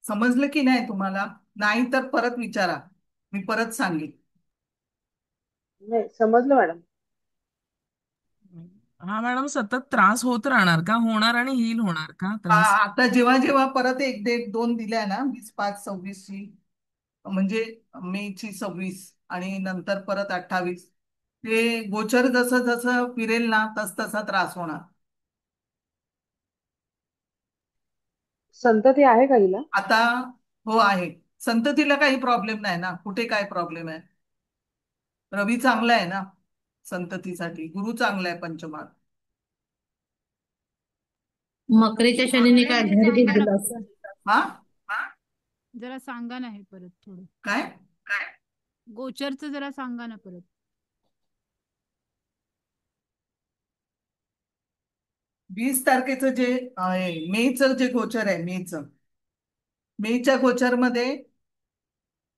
समजलं की नाही तुम्हाला? नाही तर परत विचारा, मी परत सांगेन. नाही समजलं मॅडम. हा मॅडम, सतत त्रास होत राहणार का? होणार आणि हील होणार का त्रास? आता जेव्हा जेव्हा परत 1 डेट 2 दिल्या ना, 20/5/26ची, म्हणजे मेची 26 आणि नंतर परत 28, ते गोचर जसं जसं फिरेल ना तस तसा त्रास होणार. संतती आहे का हिला? आता हो आहे. संततीला काही प्रॉब्लेम नाही ना. कुठे काय प्रॉब्लेम आहे? रवी चांगला आहे ना संततीसाठी. गुरु चांगला आहे पंचमात. मकरेच्या शनीने काय घर घेतलं असं? हा जरा सांगा ना हे परत थोडं. काय गोचरचं जरा सांगा ना परत. 20 तारखेचं जे मेचं जे गोचर आहे मेच्या गोचरमध्ये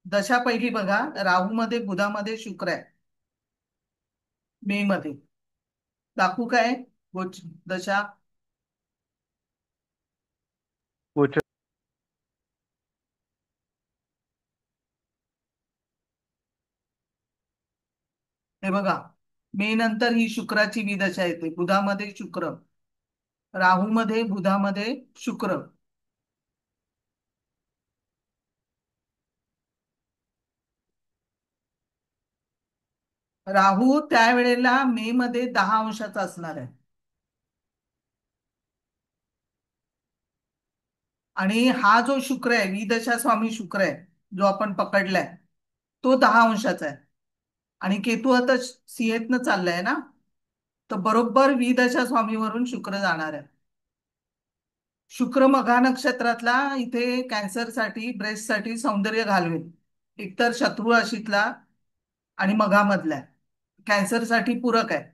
दशा पहिली बघा, राहूमध्ये बुधामध्ये शुक्र आहे मे मध्ये. दाखवू काय दशा? गोचर हे बघा, मे नंतर ही शुक्राची विदशा येते. बुधामध्ये शुक्र, राहूमध्ये बुधामध्ये शुक्र. राहू त्यावेळेला मे मध्ये 10 अंशाचा असणार आहे आणि हा जो शुक्र आहे, विदशा स्वामी शुक्र आहे जो आपण पकडलाय, तो 10 अंशाचा आहे. आणि केतू आता सिंहेतनं चाललाय ना, तर बरोबर विदशा स्वामीवरून शुक्र जाणार आहे. शुक्र मघा नक्षत्रातला इथे कॅन्सरसाठी, ब्रेस्टसाठी सौंदर्य घालवेल. एकतर शत्रू राशीतला आणि मघामधला कॅन्सरसाठी पूरक आहे.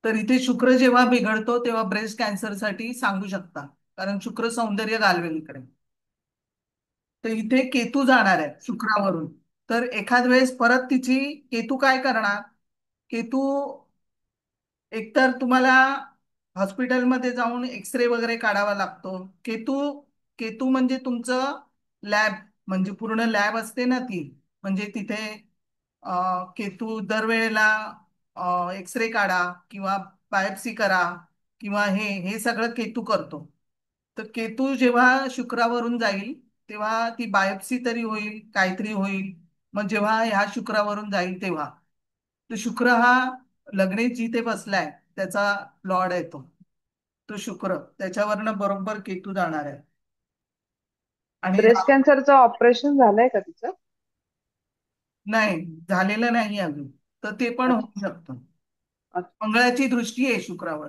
तर इथे शुक्र जेव्हा बिघडतो तेव्हा ब्रेस्ट कॅन्सरसाठी सांगू शकता, कारण शुक्र सौंदर्य घालवेल इकडे. तर इथे केतू जाणार आहे शुक्रावरून. तर एखाद वेळेस परत तिची केतू काय करणार? केतू एकतर तुम्हाला हॉस्पिटलमध्ये जाऊन एक्सरे वगैरे काढावा लागतो. केतू केतू म्हणजे तुमचं लॅब, म्हणजे पूर्ण लॅब असते ना ती, म्हणजे तिथे केतू दरवेळेला एक्सरे काढा किंवा बायोप्सी करा किंवा हे हे सगळं केतू करतो. तर केतू जेव्हा शुक्रावरून जाईल तेव्हा ती बायोप्सी तरी होईल, काहीतरी होईल. मग जेव्हा ह्या शुक्रावरून जाईल तेव्हा, तर शुक्र हा लग्नेत जिथे बसलाय त्याचा लॉर्ड आहे तो शुक्र, त्याच्यावरनं बरोबर केतू जाणार आहे. आणि ब्रेस्ट कॅन्सरचं ऑपरेशन झालंय का तिचं? नाही झालेलं नाही अजून, तर ते पण होऊ शकतं. अच्छा. मंगळाची दृष्टी आहे शुक्रावर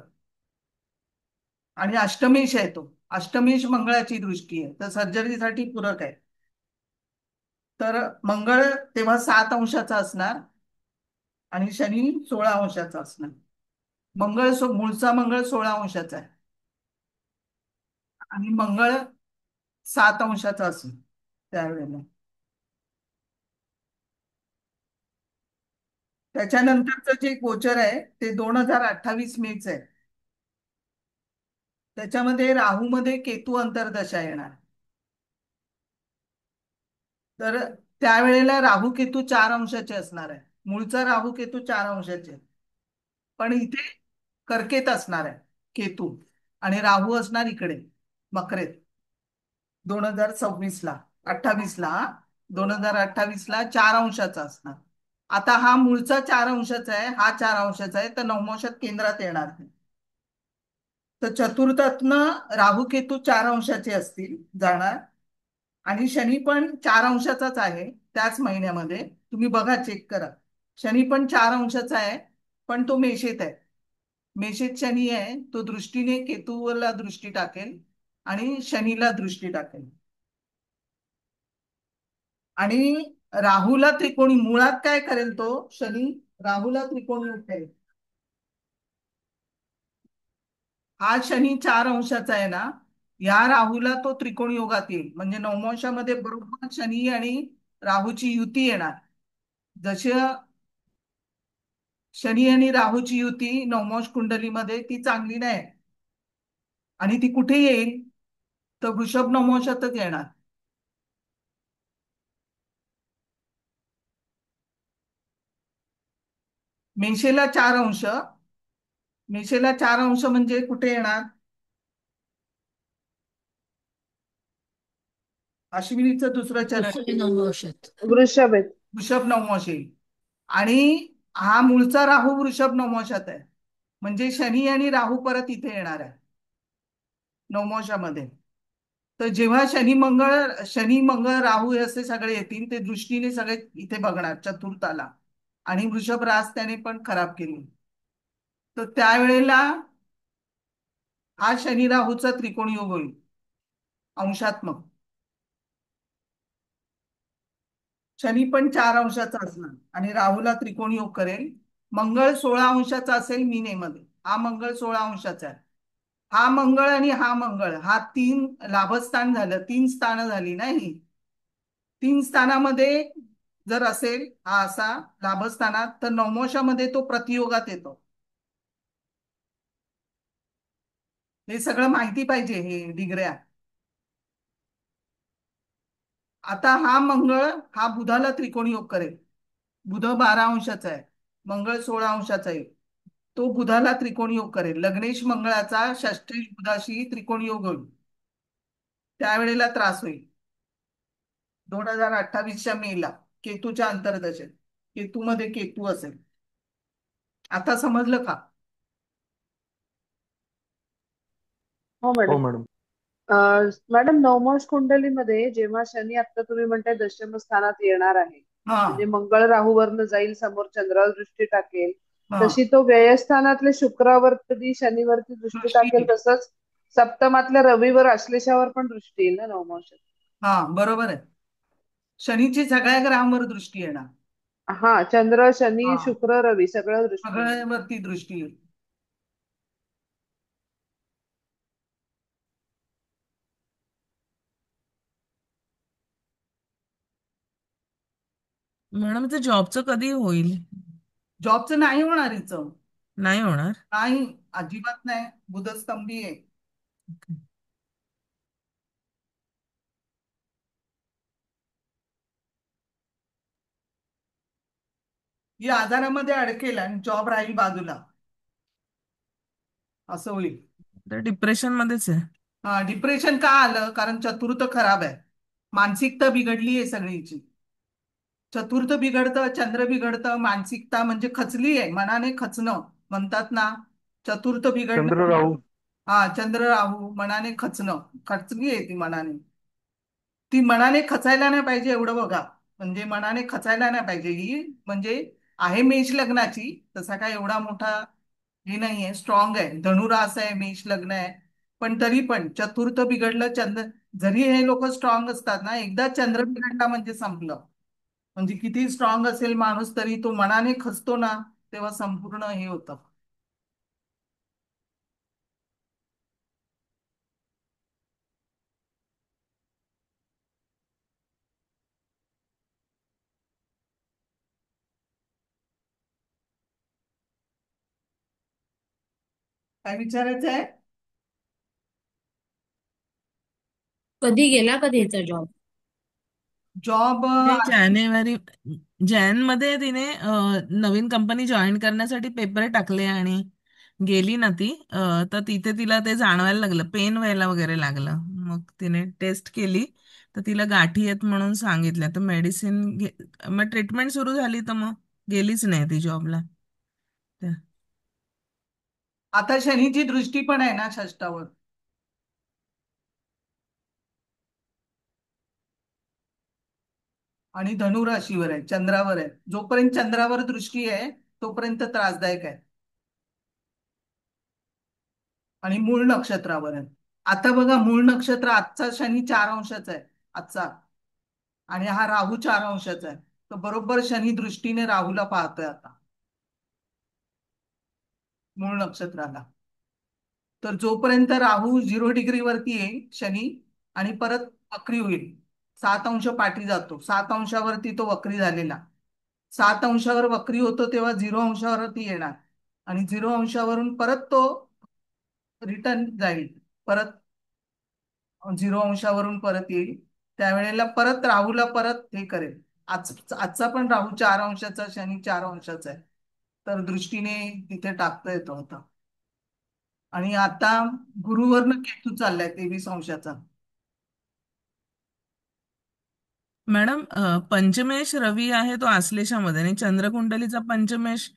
आणि अष्टमेश आहे तो. अष्टमेश मंगळाची दृष्टी आहे, तर सर्जरीसाठी पूरक आहे. तर मंगळ तेव्हा 7 अंशाचा असणार आणि शनी 16 अंशाचा असणार. मूळचा मंगळ 16 अंशाचा आहे आणि मंगळ 7 अंशाचा असेल त्यावेळेला. त्याच्यानंतरचं जे गोचर आहे ते 2028 मेच आहे. त्याच्यामध्ये राहूमध्ये केतू अंतर्दशा येणार. तर त्यावेळेला राहू केतू 4 अंशाचे असणार आहे. मूळचा राहू केतू 4 अंशाचे, पण इथे कर्केत असणार आहे केतू आणि राहू असणार इकडे मकरेत. 2026 ला 28 ला 2028 ला 4 अंशाचा असणार. आता हा मूळचा 4 अंशाचा आहे, हा 4 अंशाचा आहे, तर नवमोशात केंद्रात येणार नाही. तर चतुर्थातनं राहू केतू 4 अंशाचे असतील जाणार आणि शनी पण 4 अंशाचाच आहे. त्याच महिन्यामध्ये तुम्ही बघा, चेक करा, शनी पण 4 अंशाचा आहे, पण तो मेषेत आहे. मेषेत शनी आहे, तो दृष्टीने केतूला दृष्टी टाकेल आणि शनीला दृष्टी टाकेल. आणि राहूला त्रिकोणी, मुळात काय करेल तो शनी? राहूला त्रिकोणी उठेल. हा शनी 4 अंशाचा आहे ना, या राहूला तो त्रिकोणी योगात येईल. म्हणजे नवमांशामध्ये बरोबर शनी आणि राहूची युती येणार. जशी शनी आणि राहूची युती नवमांश कुंडलीमध्ये ती चांगली नाही, आणि ती कुठे येईल? तर वृषभ नवमांशातच येणार. मेषेला 4 अंश, मेषेला 4 अंश म्हणजे कुठे येणार? अश्विनीचं दुसरं चरण, वृषभ आहेत. वृषभ नवमांश येईल. आणि हा मूळचा राहू वृषभ नवमांशात आहे, म्हणजे शनी आणि राहू परत इथे येणार आहे नवमांशामध्ये. तर जेव्हा शनी मंगळ राहू हे असे सगळे येतील, ते दृष्टीने सगळे इथे बघणार चतुर्थाला, आणि वृषभ रास त्याने पण खराब केली. तर त्यावेळेला हा शनी राहूचा त्रिकोणी योग होईल अंशात्मक. शनी पण 4 अंशाचा असणार आणि राहूला त्रिकोणी योग करेल. मंगळ 16 अंशाचा असेल मीनेमध्ये, हा मंगळ 16 अंशाचा आहे. हा मंगळ आणि हा मंगळ हा तीन लाभस्थान झालं, तीन स्थानं झाली ना ही. तीन स्थानामध्ये जर असेल हा असा लाभस्थानात, तर नवमोशामध्ये तो प्रतियोगात येतो. हे सगळं माहिती पाहिजे हे डिग्र्या. आता हा मंगळ हा बुधाला त्रिकोणी योग करेल. बुध 12 अंशाचा आहे, मंगळ 16 अंशाचा आहे. तो बुधाला त्रिकोणी योग करेल. लग्नेश मंगळाचा षष्ठी बुधाशी त्रिकोणी योग होईल. त्यावेळेला त्रास होईल. 2028च्या मेला केतूच्या अंतर्दशेत केतूमध्ये केतू असेल. आता समजलं का? हो हो मॅडम. मॅडम. मॅडम नवमास कुंडलीमध्ये जेव्हा शनी आता तुम्ही म्हणताय दशम स्थानात येणार आहे, हा म्हणजे मंगळ राहूवरनं जाईल, समोर चंद्रावर दृष्टी टाकेल, हा तशी तो व्ययस्थानातल्या शुक्रावरती शनीवरती दृष्टी दृष्टी टाकेल, तसंच सप्तमातल्या रवीवर आश्लेषावर पण दृष्टी येईल ना नवमासात? हा बरोबर आहे. शनीची सगळ्या ग्रहांवर दृष्टी येणार. हा, चंद्र शनी हा शुक्र रवी सगळं दृष्टी येणार. सगळ्यावरती दृष्टी येईल. मॅडम ते जॉबचं कधी होईल? जॉबचं नाही होणार हिचं. नाही होणार. नाही, अजिबात नाही. बुधस्तंभी आहे. ही आजारामध्ये अडकेल आणि जॉब राहील बाजूला, असं होईल. तर डिप्रेशन मध्येच आहे. हा, डिप्रेशन का आलं? कारण चतुर्थ खराब आहे, मानसिकता बिघडली आहे सगळीची. चतुर्थ बिघडतं, चंद्र बिघडतं, मानसिकता म्हणजे खचली आहे, मनाने खचणं म्हणतात ना. चतुर्थ चंद्र बिघडणं. राहू. हा, चंद्र राहू मनाने खचणं, खचली आहे ती मनाने. ती मनाने खचायला नाही पाहिजे एवढं बघा. म्हणजे मनाने खचायला नाही पाहिजे ही. म्हणजे आहे मेष लग्नाची, तसा काय एवढा मोठा हे नाहीये, स्ट्रॉंग आहे. धनुरास आहे, मेष लग्न आहे. पण तरी पण चतुर्थ बिघडलं, चंद्र जरी हे लोक स्ट्रॉंग असतात ना, एकदा चंद्र बिघडला म्हणजे संपलं. म्हणजे किती स्ट्रॉंग असेल माणूस तरी तो मनाने खचतो ना, तेव्हा संपूर्ण हे होतं. काय विचारायचं आहे? कधी गेला कधी याचा जॉब? जॉब ते जॅन मध्ये तिने नवीन कंपनी जॉईन करण्यासाठी पेपर टाकले आणि गेली ना ती, तर तिथे तिला ते जाणवायला लागलं, पेन व्हायला वगैरे लागलं. मग तिने टेस्ट केली तर तिला गाठी आहेत म्हणून सांगितलं. तर मेडिसिन मग ट्रीटमेंट सुरू झाली, तर मग गेलीच नाही ती जॉबला. आता शनीची दृष्टी पण आहे ना षष्टावर. आणि धनुराशीवर आहे, चंद्रावर आहे. जोपर्यंत चंद्रावर दृष्टी आहे तोपर्यंत त्रासदायक आहे. आणि मूळ नक्षत्रावर आहे. आता बघा, मूळ नक्षत्र आजचा शनी 4 अंशाचा आहे आजचा, आणि हा राहू 4 अंशाचा आहे. तर बरोबर शनी दृष्टीने राहूला पाहतोय आता मूळ नक्षत्राला. तर जोपर्यंत राहू 0 डिग्री वरती येईल शनी, आणि परत वक्री होईल. 7 अंश पाठी जातो, 7 अंशावरती तो वक्री झालेला. 7 अंशावर वक्री होतो तेव्हा 0 अंशावरती येणार, आणि 0 अंशावरून परत तो रिटर्न जाईल, परत 0 अंशावरून परत येईल. त्यावेळेला परत राहूला परत हे करेल. आजचा पण राहू 4 अंशाचा, शनी 4 अंशाचा आहे. तर दृष्टीने तिथे टाकता येतो आता. आणि आता गुरुवरनं केतू चाललाय 23 अंशाचा. मॅडम, पंचमेश रवी आहे तो आश्लेषामध्ये, आणि चंद्रकुंडलीचा पंचमेश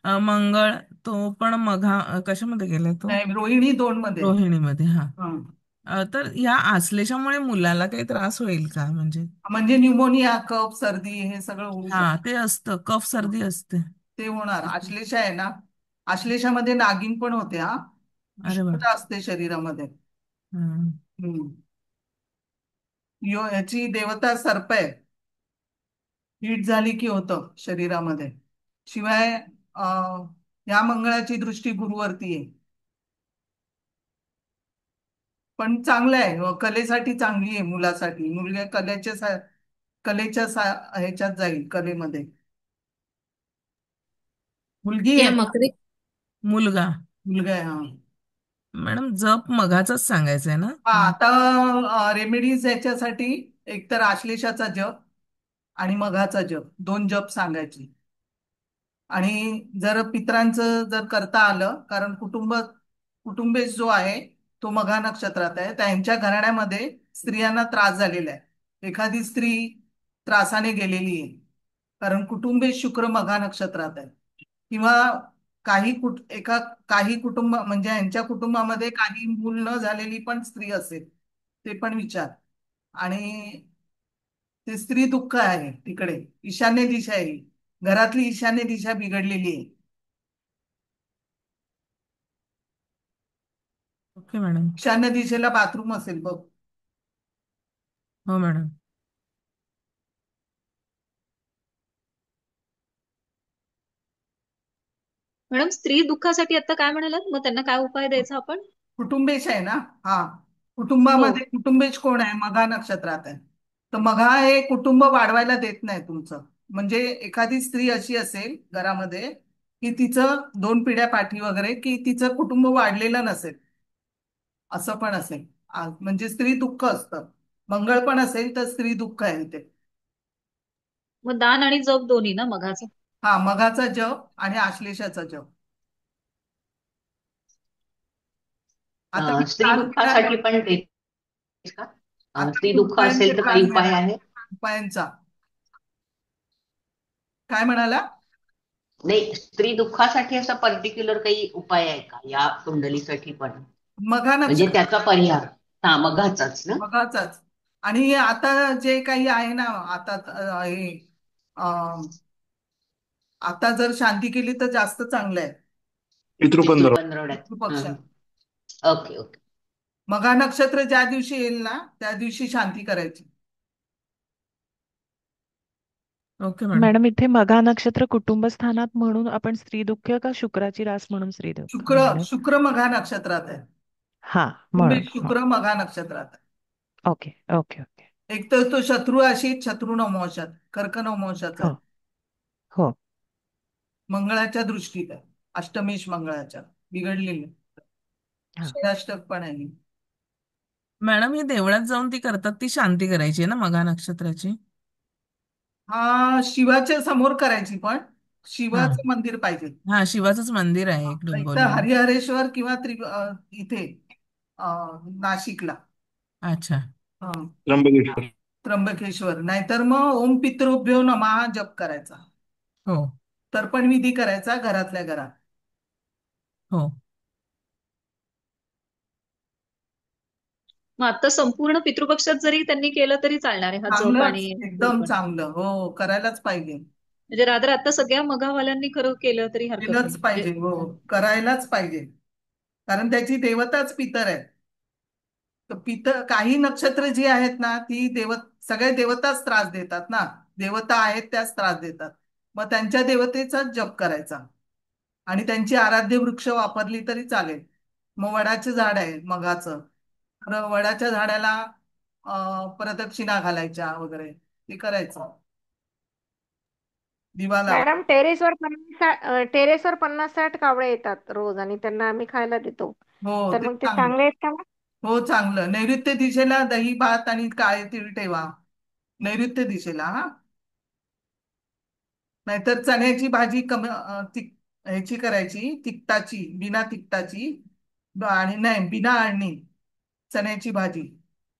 मंगळ तो पण मघा कशामध्ये गेलाय तो? नाही, रोहिणी 2 मध्ये. रोहिणीमध्ये. हा. हं. तर ह्या आश्लेषामुळे मुलाला काही त्रास होईल का? म्हणजे न्यूमोनिया, कफ, सर्दी हे सगळं होऊ हा, शकतं. ते असतं, कफ सर्दी असते. ते होणार. आश्लेषा आहे ना, आश्लेषामध्ये नागिन पण होते. हा, अरे वा. उष्णता असते शरीरामध्ये. हम्म. याची देवता सर्प आहे. हीट झाली की होतं शरीरामध्ये. शिवाय या मंगळाची दृष्टी गुरुवरती आहे. पण चांगलं आहे, कलेसाठी चांगली आहे मुलासाठी. मुलगा ह्याच्यात जाईल कलेमध्ये. मुलगी त्या आहे ना? मकरी मुलगा. मुलगा आहे, हा. मॅडम जप मघाचाच सांगायचंय ना? हा, आता रेमेडीज याच्यासाठी एकतर आश्लेषाचा जप आणि मघाचा जप, 2 जप सांगायचे. आणि जर पितरांचं जर करता आलं, कारण कुटुंबेश जो आहे तो मघा नक्षत्रात आहे, त्यांच्या घराण्यामध्ये स्त्रियांना त्रास झालेला आहे, एखादी स्त्री त्रासाने गेलेली आहे, कारण कुटुंबेश शुक्र मघा नक्षत्रात आहे. किंवा काही कुटुंब म्हणजे यांच्या कुटुंबामध्ये काही मूल न झालेली पण स्त्री असेल, ते पण विचार. आणि ते स्त्री दुःख आहे तिकडे, ईशान्य दिशा आहे, घरातली ईशान्य दिशा बिघडलेली आहे. Okay madam. ईशान्य दिशेला बाथरूम असेल बघ. हो मॅडम. मॅडम स्त्री दुःखासाठी आता काय म्हणालात, मग त्यांना काय उपाय द्यायचा आपण? कुटुंबेश आहे ना, हा. हो. कुटुंबामध्ये कुटुंबेश कोण आहे? मघा नक्षत्रात आहे. तर मघा हे कुटुंब वाढवायला देत नाही तुमचं. म्हणजे एखादी स्त्री अशी असेल घरामध्ये की तिचं 2 पिढ्या पाठी वगैरे, की तिचं कुटुंब वाढलेलं नसेल, असं पण असेल. म्हणजे स्त्री दुःख असतं. मंगळ पण असेल तर स्त्री दुःख आहे ते. मग दान आणि जप दोन्ही ना मघाचं? हा, मघाचा जप आणि आश्लेषाचा जप. आता मी स्त्री 4 पिढ्या दुःखासाठी पण तेच का? आता स्त्री मी दुःख उपायांचे असेल तर काही क्लास उपाय घेणार, आहे? उपायांचा. काय म्हणाला? नाही, स्त्री दुःखासाठी असा पर्टिक्युलर काही उपाय आहे का या कुंडलीसाठी पण? मघा म्हणजे नक्षत्र, त्याचा परिहार हा मघाचाच ना? मघाचाच. आणि आता जे काही आहे ना, आता हे अं, आता जर शांती केली तर जास्त चांगलं आहे. पितृपंधरवड्यात. पितृपक्ष. Okay okay. मघा नक्षत्र ज्या दिवशी येईल ना त्या दिवशी शांती करायची. Okay madam. मॅडम इथे मघा नक्षत्र कुटुंब स्थानात म्हणून आपण स्त्री दुःख का शुक्राची रास म्हणून स्त्री दुःख म्हणूया? शुक्र मघा नक्षत्रात आहे. हा म्हणून. शुक्र मघा नक्षत्रात आहे. Okay okay okay. एक तर तो शत्रू राशीत, शत्रू नवमांशात, कर्क नवमांशाचा हो आहे. हो. मंगळाच्या दृष्टीत आहे, अष्टमेश मंगळाच्या बिघडलेली. हा. षष्टक पण आहे. मॅडम ही देवळात जाऊन ती करतात ती शांती करायची आहे ना मघा नक्षत्राची? हा, शिवाच्या समोर करायची, पण हा शिवाचं मंदिर पाहिजे. हा, शिवाचंच मंदिर आहे एक एक तर डोंबिवलीला. हरिहरेश्वर किंवा इथे नाशिकला. अच्छा. हा, त्र्यंबकेश्वर. नाहीतर मग ओम पितृभ्यो नमः जप करायचा. हो तर्पण विधी करायचा घरातल्या घरात. हो. मग आता संपूर्ण पितृपक्षात जरी त्यांनी केलं तरी चालणार आहे हा जप चांगलंच, आणि एकदम तर्पण? चांगलं. हो, करायलाच पाहिजे. म्हणजे रादर आता सगळ्या मघावाल्यांनी खरं केलं तरी हरकत केलंच नाही पाहिजे. हो, करायलाच पाहिजे. कारण त्याची देवताच पितर आहे. तर पितर काही नक्षत्र जी आहेत ना ती सगळे देवताच त्रास देतात ना. देवता आहेत त्याच त्रास देतात. मग त्यांच्या देवतेचाच जप करायचा. आणि त्यांची आराध्य वृक्ष वापरली तरी चालेल. मग वडाचं झाड आहे मघाचं, तर वडाच्या झाडाला प्रदक्षिणा घालायच्या वगैरे, ते करायचं. दिवा लाव. मॅडम टेरेसवर 50-60 कावळे येतात रोज आणि त्यांना आम्ही खायला देतो. हो, तर ते मग ते चांगलं. चांगले आहेत का मग? हो, चांगलं. नैऋत्य दिशेला दही भात आणि काळे तीळ ठेवा, नैऋत्य दिशेला. हा, नाहीतर चण्याची भाजी ह्याची करायची, तिखटाची, बिना तिखटाची. आणि नाही, बिना अळणी चण्याची भाजी.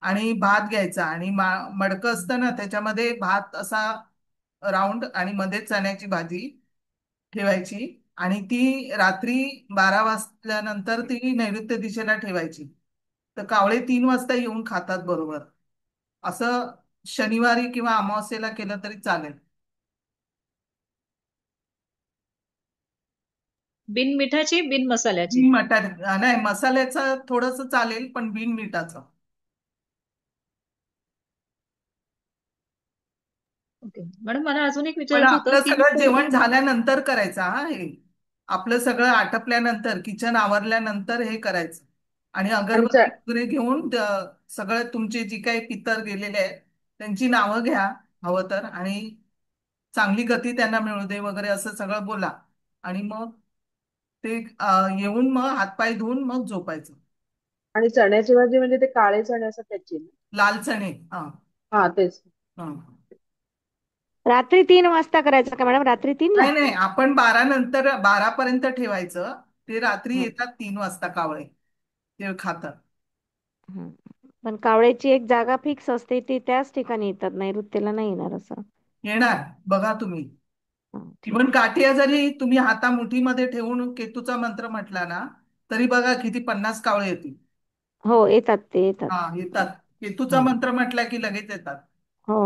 आणि भात घ्यायचा आणि मडकं असतं ना त्याच्यामध्ये भात असा राऊंड आणि मध्ये चण्याची भाजी ठेवायची. आणि ती रात्री 12 वाजल्यानंतर ती नैऋत्य दिशेला ठेवायची. तर कावळे 3 वाजता येऊन खातात बरोबर. असं शनिवारी किंवा अमावस्येला केलं तरी चालेल. बिन मिठाची बिन मसाल्याची? बिन नाही, मसाल्याचं थोडस चालेल पण बिन मिठाचं. ओके मॅडम, मला अजून एक पण विचारायचं होतं आपलं की सगळं जेवण झाल्यानंतर करायचं. हा, हे आपलं सगळं आटपल्यानंतर, किचन आवरल्यानंतर हे करायचं. आणि आणि अगरबत्ती वगैरे घेऊन सगळे तुमचे जी काही पितर गेलेले आहेत त्यांची नावं घ्या हवं तर, आणि चांगली गती त्यांना मिळू दे वगैरे असं सगळं बोला. आणि मग ते येऊन मग हातपाय धुवून मग झोपायचं. आणि चण्याची भाजी म्हणजे ते काळे चणे असतात त्याची ना? लाल चणे. हा. हा तेच. हा. रात्री 3 वाजता करायचं का मॅडम? रात्री 3 ला? नाही नाही, आपण 12 नंतर 12 पर्यंत ठेवायचं. ते रात्री येतात 3 वाजता कावळे, ते खातात. पण कावळ्याची एक जागा फिक्स असते, ती त्याच ठिकाणी येतात, नैऋत्येला नाही येणार असं. येणार, बघा तुम्ही. ठीक. इव्हन गाठिया जरी तुम्ही मुठीमध्ये ठेवून केतूचा मंत्र म्हटला ना, तरी बघा किती 50 कावळे येतील. हो येतात, ते येतात. हा, येतात. केतूचा मंत्र म्हटला की लगेच येतात. हो.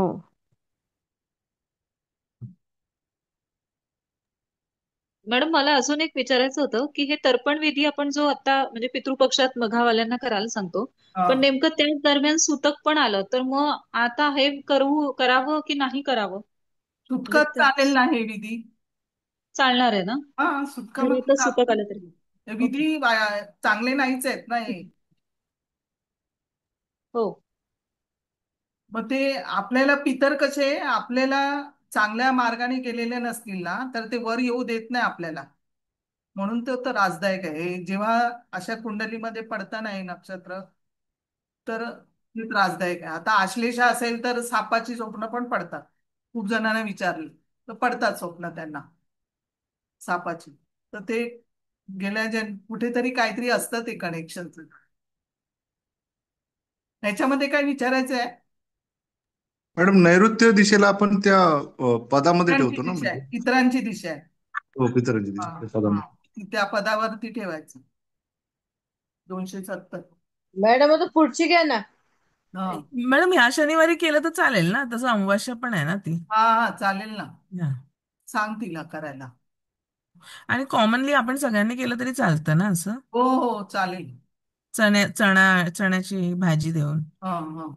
मॅडम मला अजून एक विचारायचं होतं की हे तर्पण विधी आपण जो आता म्हणजे पितृपक्षात मघावाल्यांना करायला सांगतो, हा. पण नेमकं त्याच दरम्यान सुतक पण आलं तर मग आता हे करावं की नाही करावं? म्हणजे सुटकाच चालेल ना हे विधी? चालणार आहे ना? हा, जरी सुटकामध्ये आता सुतक आलं तरी? हे ओके. विधी चांगले नाहीच आहेत ना हे. हो. मग ते आपल्याला पितर कसे आपल्याला चांगल्या मार्गाने गेलेले नसतील ना, तर ते वर येऊ देत नाही आपल्याला. म्हणून तो तर त्रासदायक आहे. जेव्हा अशा कुंडलीमध्ये पडतं ना हे नक्षत्र, तर ते त्रासदायक आहे. आता आश्लेषा असेल तर सापाची स्वप्न पण पडतात. खूप जणांना विचारले तर पडतात स्वप्न त्यांना सापाची. तर ते गेल्या कुठेतरी काहीतरी असतं ते कनेक्शन. ह्याच्यामध्ये काय विचारायचं आहे? मॅडम नैऋत्य दिशेला आपण त्या पदामध्ये पितरांची ठेवतो ना, दिशा आहे, म्हणजे पितरांची दिशा आहे. हो पितरांची हा. दिशा त्या हा. पदामध्ये. त्या पदावरती ठेवायचं. 270. मॅडम आता पुढची घ्या ना. हा. मॅडम ह्या शनिवारी केलं तर चालेल ना, तसं अमावास्या पण आहे ना ती. हा. हा, चालेल ना. हा. सांग तिला करायला. आणि कॉमनली आपण सगळ्यांनी केलं तरी चालतं ना असं, हो हो, चालेल. चण्याची भाजी देऊन. हा. हा.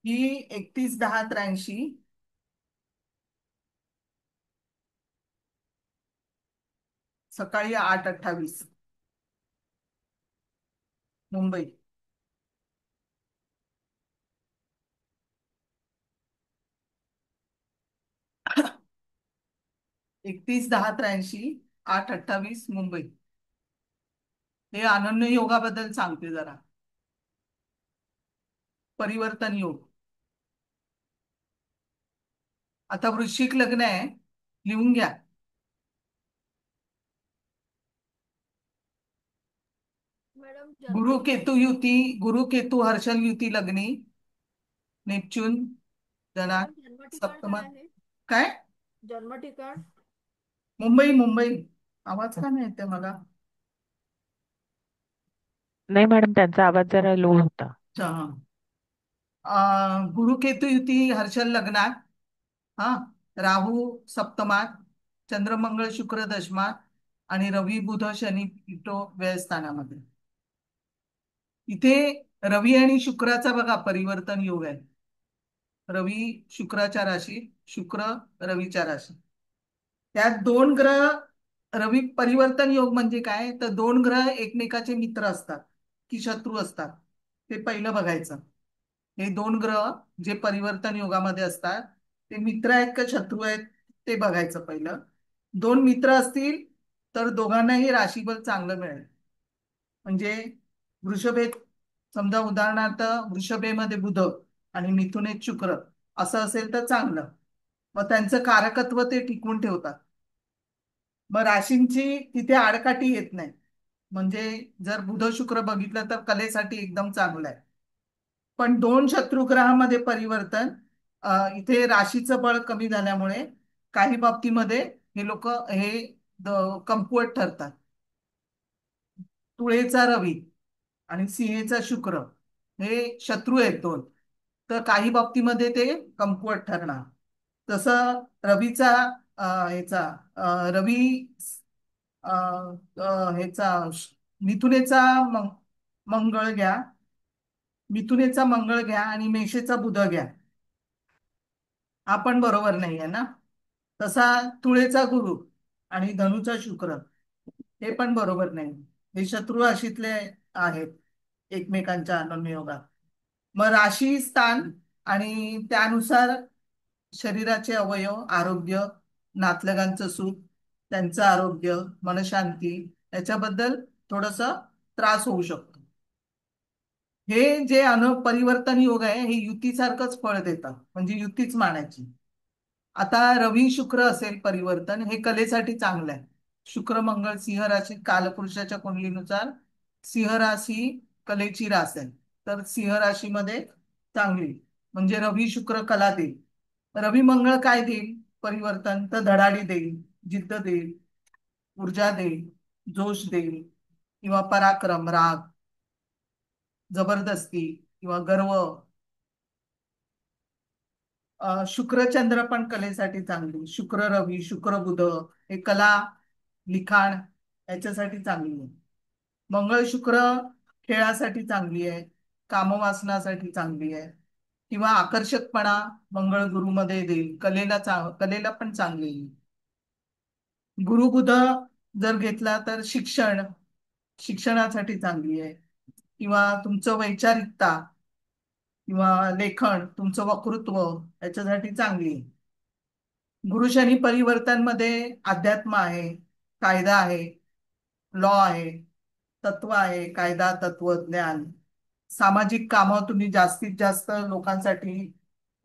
ही 31/10/83, सकाळी 8:28 मुंबई. एकतीस 10/83 8:28 मुंबई. हे अनन्य योगाबद्दल सांगते जरा. परिवर्तन योग. आता वृश्चिक लग्न आहे, लिहून घ्या. गुरु केतू हर्षल युती लग्नी. नेपच्यून धनात सप्तमात. काय? जन्म ठिकाण मुंबई. मुंबई. आवाज का नाही येते मला? नाही मॅडम, त्यांचा आवाज जरा लो होता. अच्छा. गुरु केतू युती हर्षल लग्नात. हा. राहू सप्तमात, चंद्रमंगळ शुक्र दशमात, आणि रवी बुध शनी प्लुटो व्ययस्थानामध्ये. इथे रवी आणि शुक्राचा बघा परिवर्तन योग आहे. रवी शुक्राच्या राशी, शुक्र रवीच्या राशी. त्यात दोन ग्रह. रवी परिवर्तन योग म्हणजे काय, तर दोन ग्रह एकमेकाचे मित्र असतात की शत्रू असतात, ते पहिलं बघायचं. हे दोन ग्रह जे परिवर्तन योगामध्ये असतात ते मित्र आहेत का शत्रू आहेत ते बघायचं पहिलं. दोन मित्र असतील तर दोघांनाही राशीबल चांगलं मिळेल. म्हणजे वृषभेत समजा उदाहरणार्थ वृषभेमध्ये बुध आणि मिथुनेत शुक्र असं असेल तर चांगलं. मग त्यांचं कारकत्व ते टिकवून ठेवतात. मग राशींची तिथे आडकाठी येत नाही. म्हणजे जर बुध शुक्र बघितलं तर कलेसाठी एकदम चांगलं आहे. पण दोन शत्रुग्रहामध्ये परिवर्तन, इथे राशीचं बळ कमी झाल्यामुळे काही बाबतीमध्ये हे लोक कमकुवत ठरतात. तुळेचा रवी आणि सिंहेचा शुक्र हे शत्रू आहेत दोन, तर काही बाबतीमध्ये ते कमकुवत ठरणार. तसं रवीचा ह्याचा रवी ह्याचा मिथुनेचा मंगळ घ्या, मिथुनेचा मंगळ घ्या आणि मेषेचा बुध घ्या, हा पण बरोबर नाहीये ना. तसा तुळेचा गुरु आणि धनुचा शुक्र, हे पण बरोबर नाही. हे शत्रू राशीतले आहेत एकमेकांच्या अनुयोगात. मग राशी स्थान आणि त्यानुसार शरीराचे अवयव, आरोग्य, नातलगांचं सुख, त्यांचं आरोग्य, मनशांती, याच्याबद्दल थोडस त्रास होऊ शकतो. हे जे परिवर्तन योग आहे हे युतीसारखंच फळ देतात, म्हणजे युतीच मानायची. आता रवी शुक्र असेल परिवर्तन, हे कलेसाठी चांगलं आहे. शुक्र मंगळ सिंह राशी, कालपुरुषाच्या कुंडलीनुसार सिंह राशी कलेची रास आहे, तर सिंह राशीमध्ये चांगली, म्हणजे रवी शुक्र कला देईल. रवी मंगळ काय देईल परिवर्तन, तर धडाडी देईल, जिद्द देईल, ऊर्जा देईल, जोश देईल, किंवा पराक्रम, राग, जबरदस्ती किंवा गर्व. शुक्र-चंद्र पण कलेसाठी चांगली, शुक्र रवी, शुक्र बुध, हे कला, लिखाण याच्यासाठी चांगली आहे. मंगळ शुक्र खेळासाठी चांगली आहे, कामवासनासाठी चांगली आहे, किंवा आकर्षकपणा मंगळ गुरुमध्ये देईल, कलेला पण चांगली आहे. गुरु बुध जर घेतला तर शिक्षणासाठी चांगली आहे, किंवा तुमचं वैचारिकता किंवा लेखन, तुमचं वक्तृत्व, याच्यासाठी चांगली आहे. गुरु शनी परिवर्तन मध्ये अध्यात्म आहे, कायदा आहे, लॉ आहे, तत्व आहे, कायदा, तत्वज्ञान, सामाजिक कामं तुम्ही जास्तीत जास्त लोकांसाठी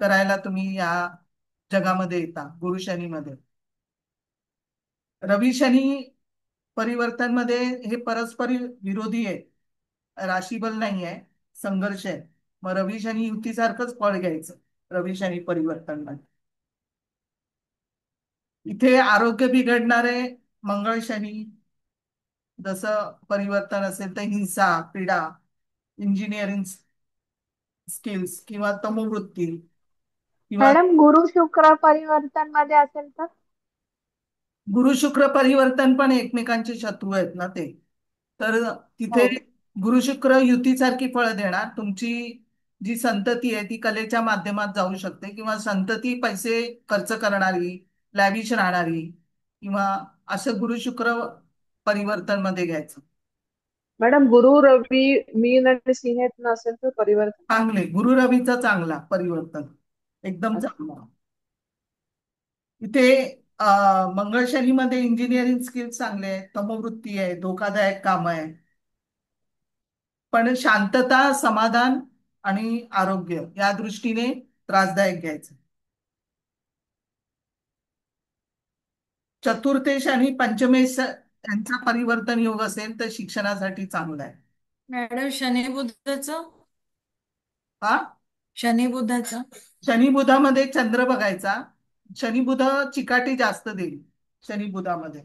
करायला तुम्ही या जगामध्ये येता गुरु शनीमध्ये. रवी शनी परिवर्तन मध्ये हे परस्पर विरोधी आहे, राशीबल नाही आहे, संघर्ष आहे. मग रवी शनी युतीसारखंच फळ घ्यायचं रवी शनी परिवर्तन मध्ये. इथे आरोग्य बिघडणारे मंगळ शनी जसं परिवर्तन असेल तर हिंसा, पीडा, इंजिनिअरिंग स्किल्स किंवा तमोवृत्ती, किंवा मॅडम गुरु शुक्र परिवर्तन मध्ये असेल तर गुरु शुक्र परिवर्तन पण एकमेकांचे शत्रू आहेत ना ते. तर तिथे गुरु शुक्र युतीसारखी फळं देणार. तुमची जी संतती आहे ती कलेच्या माध्यमात जाऊ शकते, किंवा संतती पैसे खर्च करणारी, लॅविश राहणारी, किंवा असं गुरु शुक्र परिवर्तन मध्ये घ्यायचं. मॅडम गुरु रवी मीन आणि सिंह नसेल तर परिवर्तन चांगले, गुरु रवीचा चांगला परिवर्तन, एकदम चांगला. इथे मंगळ शनीमध्ये इंजिनिअरिंग स्किल्स चांगले आहे, तमोवृत्ती आहे, धोकादायक काम आहे, पण शांतता, समाधान आणि आरोग्य या दृष्टीने त्रासदायक घ्यायचं. चतुर्थेश आणि पंचमेश यांचा परिवर्तन योग असेल तर शिक्षणासाठी चांगला आहे. मॅडम शनी बुधाचं हा, शनी बुधाचं शनी बुधामध्ये चंद्र बघायचा. शनी बुध चिकाटी जास्त देईल. शनी बुधामध्ये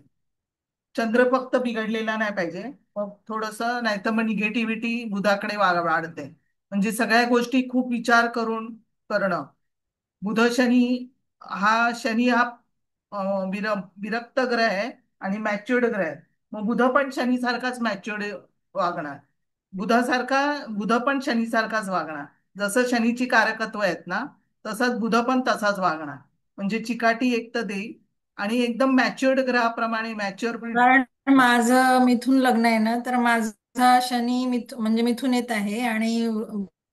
चंद्र फक्त बिघडलेला नाही पाहिजे, मग थोडस, नाही तर मग निगेटिव्हिटी बुधाकडे वाढते. म्हणजे सगळ्या गोष्टी खूप विचार करून करणं. बुध शनी हा विरक्त ग्रह आहे आणि मॅच्युअर्ड ग्रह आहे. मग बुध पण शनी सारखाच मॅच्युअर्ड वागणार, बुध पण शनी सारखाच वागणार. जसं शनीची कारकत्व आहेत ना, तसंच बुध पण तसाच वागणार. म्हणजे चिकाटी एक तर देईल आणि एकदम मॅच्युअर्ड ग्रहाप्रमाणे मॅच्युअर पण. कारण माझं मिथुन लग्न आहे ना, तर माझा शनी म्हणजे मिथुनेत आहे आणि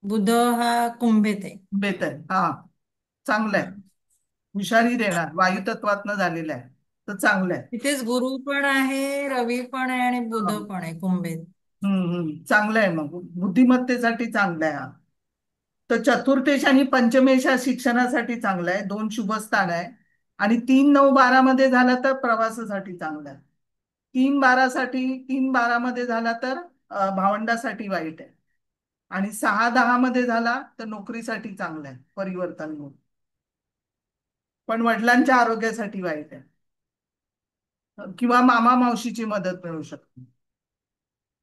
बुध हा कुंभेत आहे. बेत आहे, हा चांगलं आहे. हुशारी देणार, वायुतत्वातनं झालेलं आहे, तर चांगलं आहे. तिथेच गुरु पण आहे, रवी पण आहे आणि बुध पण आहे कुंभेत. चांगलं आहे. मग बुद्धिमत्तेसाठी चांगलं आहे हा. तर चतुर्थेश आणि पंचमेश हा शिक्षणासाठी चांगला आहे, 2 शुभ स्थान आहे. आणि 3, 9, 12 मध्ये झाला तर प्रवासासाठी चांगला आहे. 3, 12 मध्ये झाला तर भावंडासाठी वाईट आहे. आणि 6, 10 मध्ये झाला तर नोकरीसाठी चांगला आहे परिवर्तन म्हणून, पण वडिलांच्या आरोग्यासाठी वाईट आहे, किंवा मामा मावशीची मदत मिळू शकते.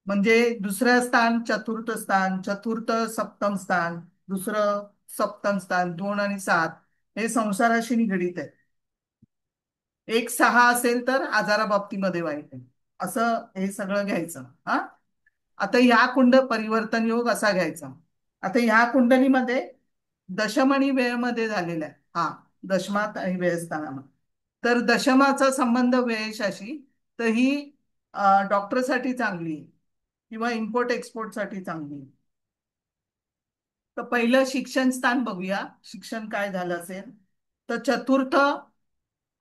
म्हणजे दुसरं स्थान, चतुर्थ स्थान, चतुर्थ सप्तम स्थान, दुसरं सप्तम स्थान, 2 आणि 7 हे संसाराशी निगडीत आहे. 1, 6 असेल तर आजाराबाबतीमध्ये वाईट आहे. असं हे सगळं घ्यायचं. हा, आता या कुंड परिवर्तन योग असा घ्यायचा. आता ह्या कुंडलीमध्ये दशम आणि व्ययमध्ये झालेला आहे. हा, दशमात आणि व्ययस्थानामध्ये. तर दशमाचा संबंध व्ययशाशी, तर ही डॉक्टरसाठी चांगली आहे किंवा इम्पोर्ट एक्सपोर्टसाठी चांगली आहे. तर पहिलं शिक्षण स्थान बघूया, शिक्षण काय झालं असेल. तर चतुर्थ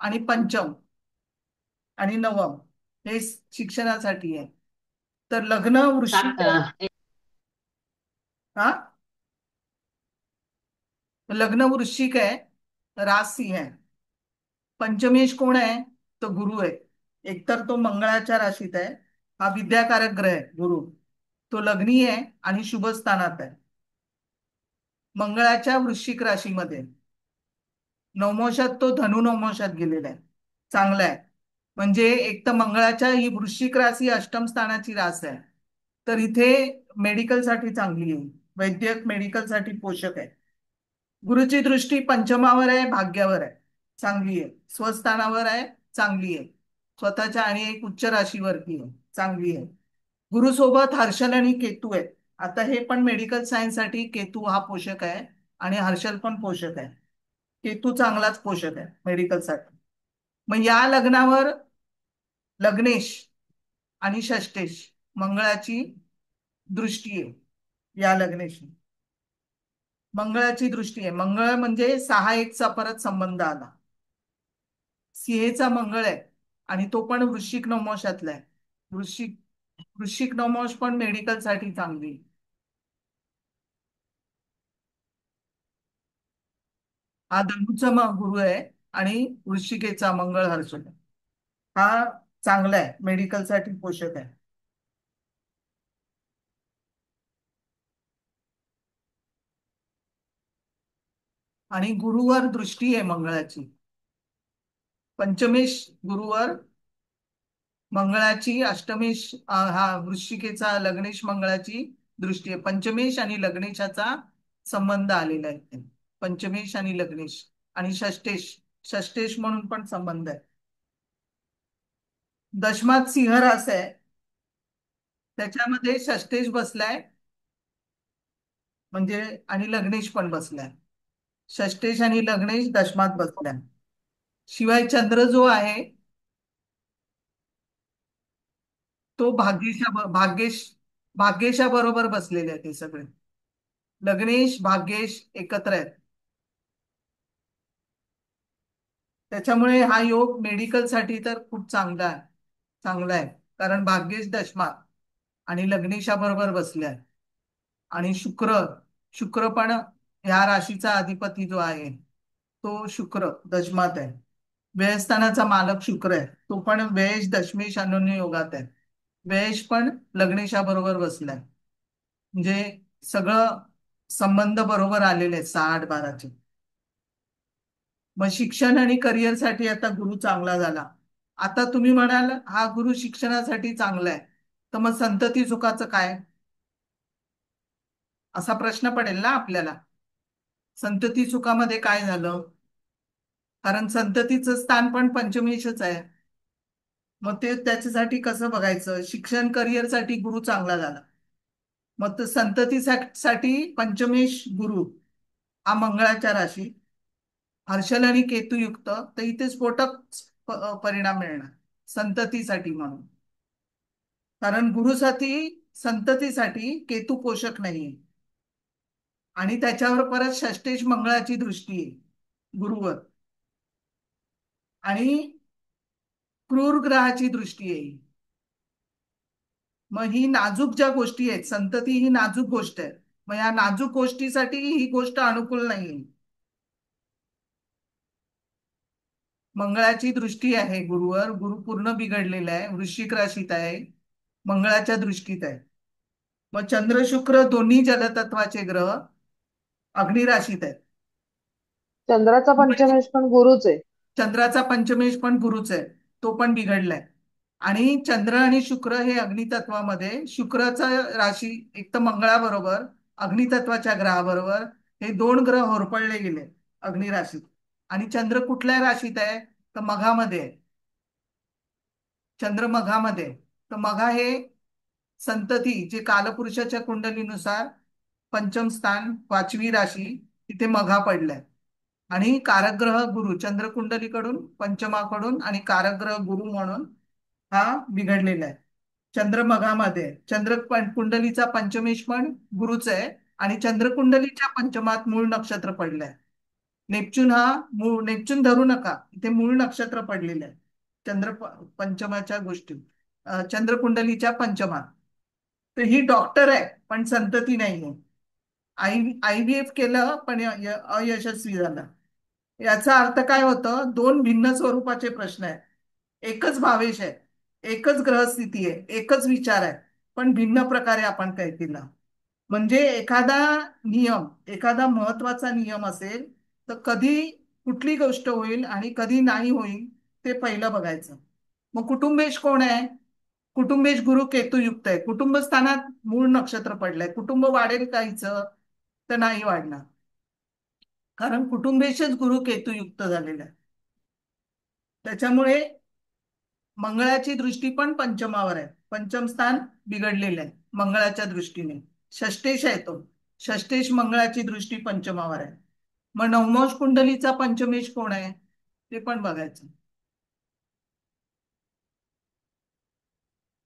आणि पंचम आणि नवम हे शिक्षणासाठी आहे. तर लग्न वृश्चिक आहे. हा, लग्न वृश्चिक आहे, रास सिंह आहे. पंचमेश कोण आहे? तो गुरु आहे. एकतर तो मंगळाच्या राशीत आहे, हा विद्याकारक ग्रह आहे गुरु. तो लग्नी आहे आणि शुभ स्थानात आहे, मंगळाच्या वृश्चिक राशीमध्ये. नवमोशात तो धनु नवमोशात गेलेला आहे, चांगला आहे. म्हणजे एक तर मंगळाच्या ही वृश्चिक राशी अष्टम स्थानाची रास आहे, तर इथे मेडिकलसाठी चांगली आहे, वैद्यक मेडिकलसाठी पोषक आहे. गुरुची दृष्टी पंचमावर आहे, भाग्यावर आहे, चांगली आहे. स्वस्थानावर आहे, चांगली आहे. स्वतःच्या आणि एक उच्च राशीवरती आहे, चांगली आहे. गुरु सोबत हर्षल आणि केतू आहे. आता हे पण मेडिकल सायन्स साठी केतू हा पोषक आहे आणि हर्षल पण पोषक आहे. केतू चांगलाच पोषक आहे मेडिकल साठी. मग या लग्नावर लग्नेश आणि षष्टेश मंगळाची दृष्टी आहे. या लग्नेशी मंगळाची दृष्टी आहे. मंगळ म्हणजे 6-1चा परत संबंध आला. सिंहेचा मंगळ आहे आणि तो पण वृश्चिक नवमोशातला आहे. वृश्चिक नवमोश पण मेडिकल साठी चांगली आहे. हा धनुचा गुरु आहे आणि वृश्चिकेचा मंगळ हर्षल हा चांगला आहे, मेडिकल साठी पोषक आहे. आणि गुरुवर दृष्टी आहे मंगळाची. पंचमेश गुरुवर मंगळाची, अष्टमेश हा वृश्चिकेचा लग्नेश मंगळाची दृष्टी आहे. पंचमेश आणि लग्नेशाचा संबंध आलेला आहे. पंचमेश आणि लग्नेश आणि षष्टेश म्हणून पण संबंध आहे. दशमात सिंह रास आहे, त्याच्यामध्ये षष्टेश बसलाय म्हणजे आणि लग्नेश पण बसलाय. षष्टेश आणि लग्नेश दशमात बसलाय. शिवाय चंद्र जो आहे तो भाग्येशा बरोबर बसलेले आहेत. हे सगळे लग्नेश भाग्येश एकत्र आहेत. त्याच्यामुळे हा योग मेडिकल साठी तर खूप चांगला आहे, कारण भाग्येश दशमात आणि लग्नेशा बरोबर बसले आहे. आणि शुक्र पण ह्या राशीचा अधिपती जो आहे तो शुक्र दशमात आहे. व्ययस्थानाचा मालक शुक्र आहे, तो पण व्ययश दशमेश अनन्य योगात आहे. व्ययश पण लग्नेशा बरोबर बसलाय. म्हणजे सगळं संबंध बरोबर आलेले आहेत 6-8-12चे. मग शिक्षण आणि करिअर साठी आता गुरु चांगला झाला. आता तुम्ही म्हणाल हा गुरु शिक्षणासाठी चांगला आहे, तर मग संतती सुखाचं काय, असा प्रश्न पडेल ना आपल्याला. संतती सुखामध्ये काय झालं, कारण संततीचं स्थान पण पंचमेशच आहे. मग ते त्याच्यासाठी कसं बघायचं. शिक्षण करिअर साठी गुरु चांगला झाला, मग तर संततीसाठी पंचमेश गुरु हा मंगळाच्या राशी हर्षल आणि केतू युक्त, तर इथे स्फोटक परिणाम मिळणार संततीसाठी. म्हणून कारण गुरुसाठी संततीसाठी केतू पोषक नाहीये आणि त्याच्यावर परत षष्टेश मंगळाची दृष्टी आहे गुरुवर आणि क्रूर ग्रहाची दृष्टी आहे. मग ही नाजूक ज्या गोष्टी आहेत, संतती ही नाजूक गोष्ट आहे. मग या नाजूक गोष्टीसाठी ही गोष्ट अनुकूल नाहीये. मंगळाची दृष्टी आहे गुरुवर, गुरु पूर्ण बिघडलेला आहे, वृश्चिक राशीत आहे, मंगळाच्या दृष्टीत आहे. मग चंद्र शुक्र दोन्ही जलतत्वाचे ग्रह अग्निराशीत आहेत. चंद्राचा पंचमेश पण गुरुच आहे. चंद्राचा पंचमेश पण गुरुच आहे, तो पण बिघडलाय. आणि चंद्र आणि शुक्र हे अग्नितत्वामध्ये, शुक्रचा राशी एक तर मंगळाबरोबर अग्नितत्वाच्या ग्रहाबरोबर हे 2 ग्रह होरपळले गेले अग्निराशीत. आणि चंद्र कुठल्या राशीत आहे, तर मघामध्ये आहे. चंद्र मघामध्ये, तर मघा हे संतती जे कालपुरुषाच्या कुंडलीनुसार पंचम स्थान 5वी राशी तिथे मघा पडलाय. आणि कारग्रह गुरु चंद्रकुंडलीकडून पंचमाकडून आणि कारग्रह गुरु म्हणून हा बिघडलेला आहे. चंद्रमघामध्ये आहे. कुंडलीचा पंचमेश पण गुरुच आहे आणि चंद्रकुंडलीच्या पंचमात मूळ नक्षत्र पडलंय. नेपच्यून धरू नका, इथे मूळ नक्षत्र पडलेलं आहे पंचमाच्या गोष्टी चंद्रकुंडलीच्या पंचमात. तर ही डॉक्टर आहे पण संतती नाहीये. IVF केलं पण अयशस्वी झालं. याचा अर्थ काय होतं, दोन भिन्न स्वरूपाचे प्रश्न आहेत. एकच भावेश आहे, एकच ग्रहस्थिती आहे, एकच विचार आहे, पण भिन्न प्रकारे आपण काय केलं. म्हणजे एखादा महत्वाचा नियम असेल तर कधी कुठली गोष्ट होईल आणि कधी नाही होईल ते पहिलं बघायचं. मग कुटुंबेश कोण आहे? कुटुंबेश गुरु केतू युक्त आहे. कुटुंब स्थानात मूळ नक्षत्र पडलंय. कुटुंब वाढेल काहीचं तर नाही वाढणार, कारण कुटुंबेशच गुरु केतू युक्त झालेला आहे. त्याच्यामुळे मंगळाची दृष्टी पण पंचमावर आहे. पंचम स्थान बिघडलेलं आहे मंगळाच्या दृष्टीने. षष्टेश आहे तो. षष्टेश मंगळाची दृष्टी पंचमावर आहे. मग नवमांश कुंडलीचा पंचमेश कोण आहे ते पण बघायचं.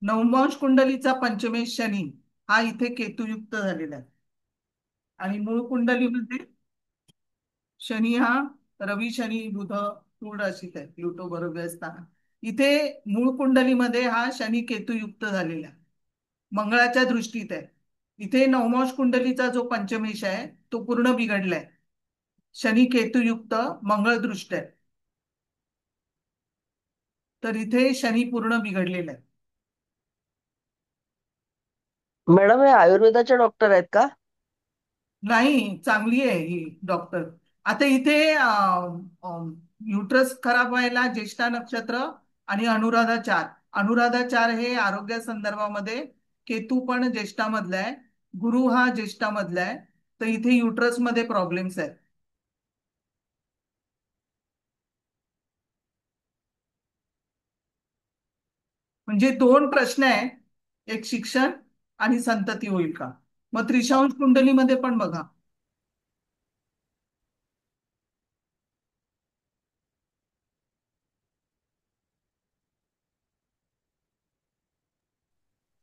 नवमांश कुंडलीचा पंचमेश शनी हा इथे केतुयुक्त झालेला आहे. आणि मूळ कुंडलीमध्ये शनी हा रवी शनी बुध मूळ राशीत आहे. प्लुटो बरोबर असताना इथे मूळ कुंडलीमध्ये हा शनी केतुयुक्त झालेला आहे, मंगळाच्या दृष्टीत आहे. इथे नवमांश कुंडलीचा जो पंचमेश आहे तो पूर्ण बिघडलाय. शनी केतुयुक्त मंगळ दृष्ट आहे, तर इथे शनी पूर्ण बिघडलेला आहे. मॅडम हे आयुर्वेदाचे डॉक्टर आहेत का? नाही, चांगली आहे ही डॉक्टर. आता इथे युट्रस खराब व्हायला ज्येष्ठा नक्षत्र आणि अनुराधा 4 हे आरोग्या संदर्भामध्ये. केतू पण ज्येष्ठामधला आहे, गुरु हा ज्येष्ठामधला आहे, तर इथे युट्रस मध्ये प्रॉब्लेम्स आहेत. म्हणजे 2 प्रश्न आहेत, एक शिक्षण आणि संतती होईल का. मग त्रिशांश कुंडलीमध्ये पण बघा.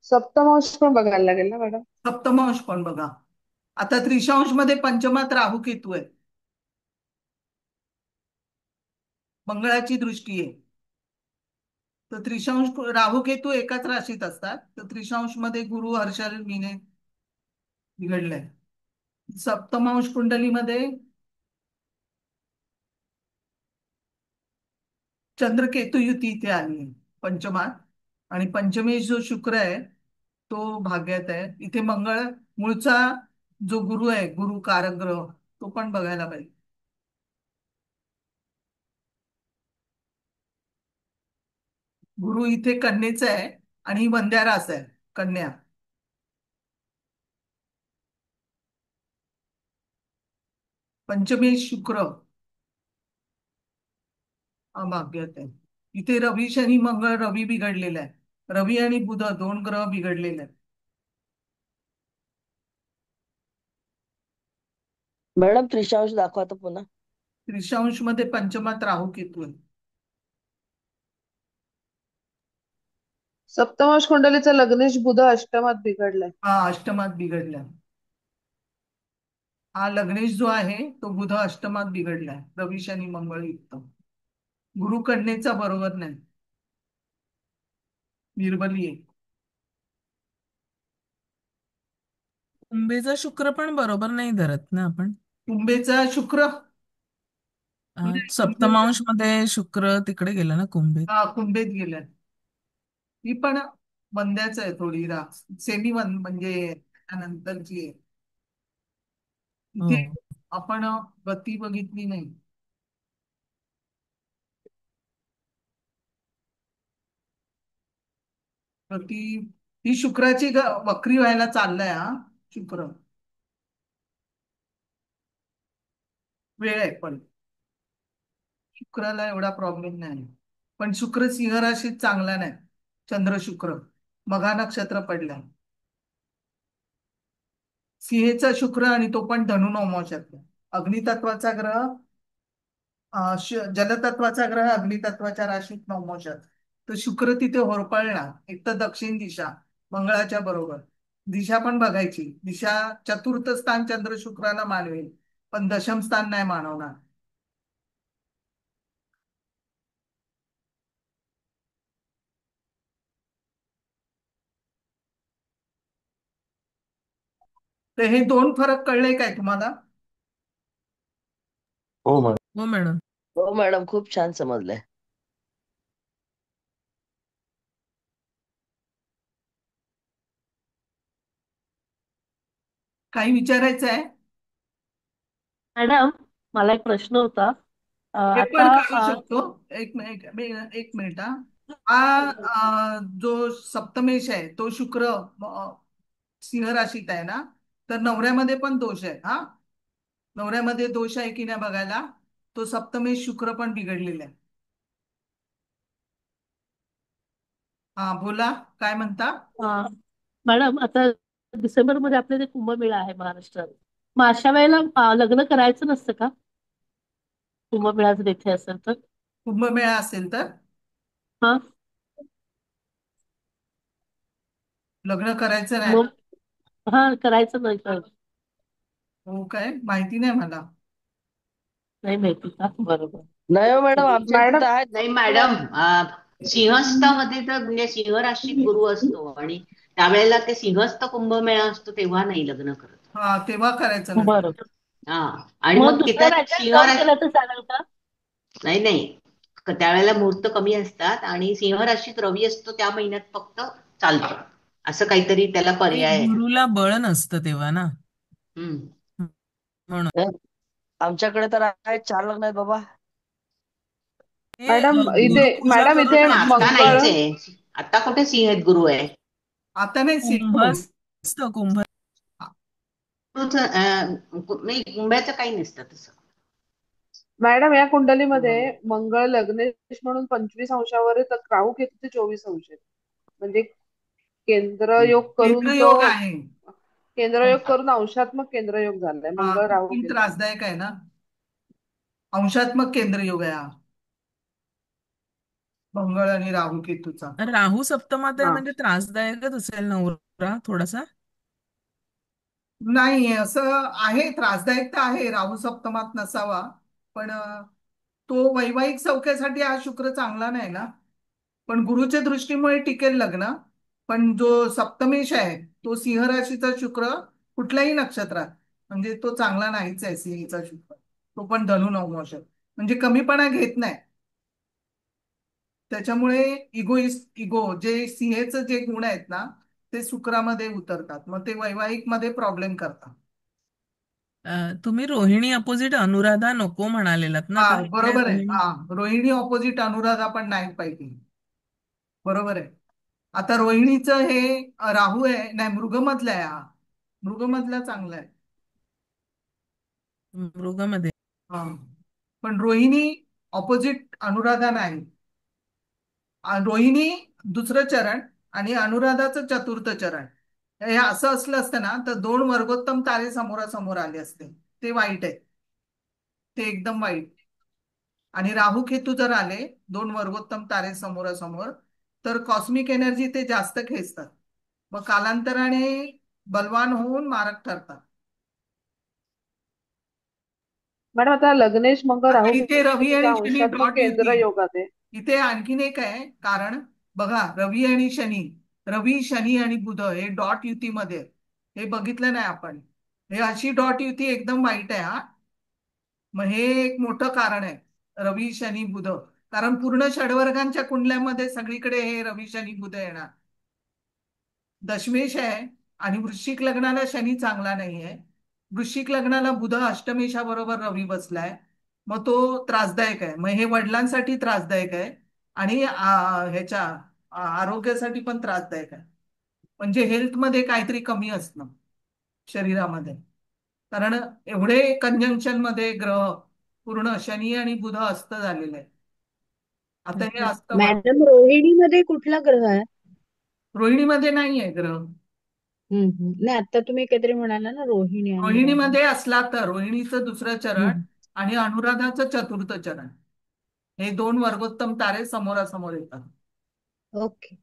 सप्तमांश पण बघायला लागेल ना मॅडम? सप्तमांश पण बघा. आता त्रिशांश मध्ये पंचमात राहू केतू आहे, मंगळाची दृष्टी आहे. तर त्रिशांश राहू केतू एकाच राशीत असतात, तर त्रिशांश मध्ये गुरु हर्षल मीने बिघडलाय. सप्तमांश कुंडलीमध्ये चंद्रकेतू युती इथे आली आहे पंचमात. आणि पंचमेश जो शुक्र आहे तो भाग्यात आहे. इथे मंगळ मूळचा जो गुरु आहे, गुरु कारग्रह, तो पण बघायला पाहिजे. गुरु इथे कन्येचा आहे आणि वंद्या रास आहे कन्या. पंचमेश शुक्र भाग्यात आहे. इथे रवी शनी मंगळ रवी बिघडलेला आहे. रवी आणि बुध 2 ग्रह बिघडलेले आहेत. मॅडम त्रिशांश दाखवा तर पुन्हा. त्रिशांश मध्ये पंचमात राहू केतू आहे. सप्तमांश कुंडलीचा लग्नेश बुध अष्टमात बिघडलाय. हा अष्टमात बिघडलाय. हा लग्नेश जो आहे तो बुध अष्टमात बिघडलाय, रवी शनी मंगळ युक्त. गुरु कन्येचा बरोबर नाही, निर्बली आहे. कुंभेचा शुक्र पण बरोबर नाही धरत ना आपण. कुंभेचा शुक्र सप्तमांश मध्ये शुक्र तिकडे गेला ना कुंभेत. हा कुंभेत गेलाय. ही पण वंद्याच आहे थोडी सेमी म्हणजे त्यानंतरची आहे. इथे आपण गती बघितली नाही. गती ही शुक्राची वक्री व्हायला चाललाय. हा शुक्र वेळ आहे, पण शुक्राला एवढा प्रॉब्लेम नाही. पण शुक्र सिंह राशीत चांगला नाही. चंद्र शुक्र मघा नक्षत्र पडला. सिंहेचा शुक्र आणि तो पण धनु नवमाशातला. अग्नितत्वाचा ग्रह, जलतत्वाचा ग्रह अग्नितत्वाच्या राशीत नवमाशात. तर शुक्र तिथे होरपळणार. एक तर दक्षिण दिशा मंगळाच्या बरोबर. दिशा पण बघायची. दिशा चतुर्थ स्थान चंद्र शुक्राला मानवेल, पण दशम स्थान नाही मानवणार. तर हे दोन फरक कळले काय तुम्हाला? हो मॅडम. हो मॅडम. हो मॅडम, खूप छान समजलंय. काही विचारायचं आहे? मॅडम, मला एक प्रश्न होता. हे आता पण काढू शकतो. एक मिनिट हा. जो सप्तमेश आहे तो शुक्र सिंह राशीत आहे ना, तर नवऱ्यामध्ये पण दोष आहे. हा, नवऱ्यामध्ये दोष आहे की नाही बघायला. तो सप्तमेश शुक्र पण बिघडलेला आहे. हा बोला, काय म्हणता? मॅडम, आता डिसेंबरमध्ये आपल्याकडे कुंभमेळा आहे महाराष्ट्रात. मग अशा वेळेला लग्न करायचं नसतं का? कुंभमेळा जर इथे असेल तर? कुंभमेळा असेल तर हा, लग्न करायचं नाही. मग करायचं नाही का? हो, काय माहिती नाही मला. नाही माहिती का? बरोबर. नाही हो मॅडम, आमच्या इथे मॅडम तर आहेत. नाही मॅडम, सिंहस्थामध्ये तर म्हणजे सिंह राशीत गुरु असतो आणि त्यावेळेला ते सिंहस्थ कुंभमेळा असतो तेव्हा नाही लग्न करत. हा, तेव्हा करायचं लग्न. बरोबर. हा, आणि मग मग दुसऱ्या तिथं राज्यात सिंह जाऊन राशी केलं तर चालेल का? नाही, त्यावेळेला मुहूर्त कमी असतात आणि सिंह राशीत रवी असतो त्या महिन्यात फक्त चालतं. असं काहीतरी त्याला पर्याय आहे. गुरुला बळ नसतं तेव्हा ना, हम्म. म्हणून. आमच्याकडे तर आहेत 4 लग्न आहेत बाबा. हे मॅडम गुरु इथे पूजा मॅडम करून इथे आता मंगळ नाहीच आहे. आता कुठे सिंह आहेत गुरु आहे. आता नाही कुंभ सिंह. असतं, कुंभ. नाही, कुंभ्याचं काही नसतं तसं. मॅडम या कुंडलीमध्ये मंगळ लग्नेश म्हणून 25 अंशावर आहे, तर राहू केतू ते 24 अंश आहे. म्हणजे केंद्रयोग करून तो केंद्रयोग आहे. केंद्रयोग करून अंशात्मक केंद्रयोग झालाय हा, मंगळ राहू खूप केतू. त्रासदायक आहे ना. अंशात्मक केंद्रयोग आहे हा, मंगळ आणि राहू केतूचा. राहू सप्तमात आहे हा म्हणजे त्रासदायकच असेल नवरा थोडासा. नाही, असं आहे, त्रासदायक तर आहे. राहू सप्तमात नसावा, पण तो वैवाहिक सौख्यासाठी हा शुक्र चांगला नाही ना. पण गुरुच्या दृष्टीमुळे टिकेल लग्न. पण जो सप्तमेश आहे तो सिंह राशीचा शुक्र कुठल्याही नक्षत्रात, म्हणजे तो चांगला नाहीच आहे सिंहचा शुक्र. तो पण धनु नवमाशात, म्हणजे कमीपणा घेत नाही. त्याच्यामुळे इगो जे सिंहेचं जे गुण आहेत ना, ते शुक्रामध्ये उतरतात. मग ते वैवाहिक मध्ये प्रॉब्लेम करतात. तुम्ही रोहिणी अपोजिट अनुराधा नको म्हणालेलात ना, हा, तर हे काय बरोबर आहे. रोहिणी? हा, रोहिणी ऑपोजिट अनुराधा पण नाही पाहिजे. बरोबर आहे. आता रोहिणीचं हे राहू आहे, नाही मृगमधला आहे हा. मृगमधला चांगला आहे. मृगामध्ये. हा, पण रोहिणी ऑपोजिट अनुराधा नाही. रोहिणी दुसरं चरण आणि अनुराधाचं चतुर्थ चरण. हे असं असलं असतं ना, तर 2 वर्गोत्तम तारे समोरासमोर आले असते. ते वाईट आहे, ते एकदम वाईट. आणि राहू केतू जर आले 2 वर्गोत्तम तारे समोरासमोर, तर कॉस्मिक एनर्जी ते जास्त खेचतात. मग कालांतराने बलवान होऊन मारक ठरतात. मॅडम आता लग्नेश मंगळ आता राहू इथे रवी केतूच्या आणि शनी अंशात्मक डॉट केंद्र युती. योगात आहे. इथे आणखीन एक आहे कारण. बघा, रवी आणि शनी, रवी शनी आणि बुध हे डॉट युतीमध्ये आहेत. हे बघितलं नाही आपण. हे अशी डॉट युती एकदम वाईट आहे हा. मग हे एक मोठं कारण आहे, रवी शनी बुध. कारण पूर्ण षडवर्गांच्या कुंडल्यामध्ये सगळीकडे हे रवी शनी बुध येणार. दशमेश आहे आणि वृश्चिक लग्नाला शनी चांगला नाहीये. वृश्चिक लग्नाला बुध अष्टमेशाबरोबर रवी बसलाय. मग तो त्रासदायक आहे. मग हे वडिलांसाठी त्रासदायक आहे आणि ह्याच्या आरोग्यासाठी पण त्रासदायक आहे. म्हणजे हेल्थमध्ये काहीतरी कमी असणं शरीरामध्ये. कारण एवढे कंजंक्शन मध्ये ग्रह पूर्ण शनी आणि बुध अस्त झालेले आहे. आता हे असतं मॅडम रोहिणीमध्ये कुठला ग्रह आहे? रोहिणीमध्ये नाही आहे ग्रह. नाही आता तुम्ही काहीतरी म्हणाला ना रोहिणी अनुराधा रोहिणीमध्ये असला तर रोहिणीचं दुसरं चरण हम्म. आणि अनुराधाचं चतुर्थ चरण, हे दोन वर्गोत्तम तारे समोरासमोर येतात. ओके.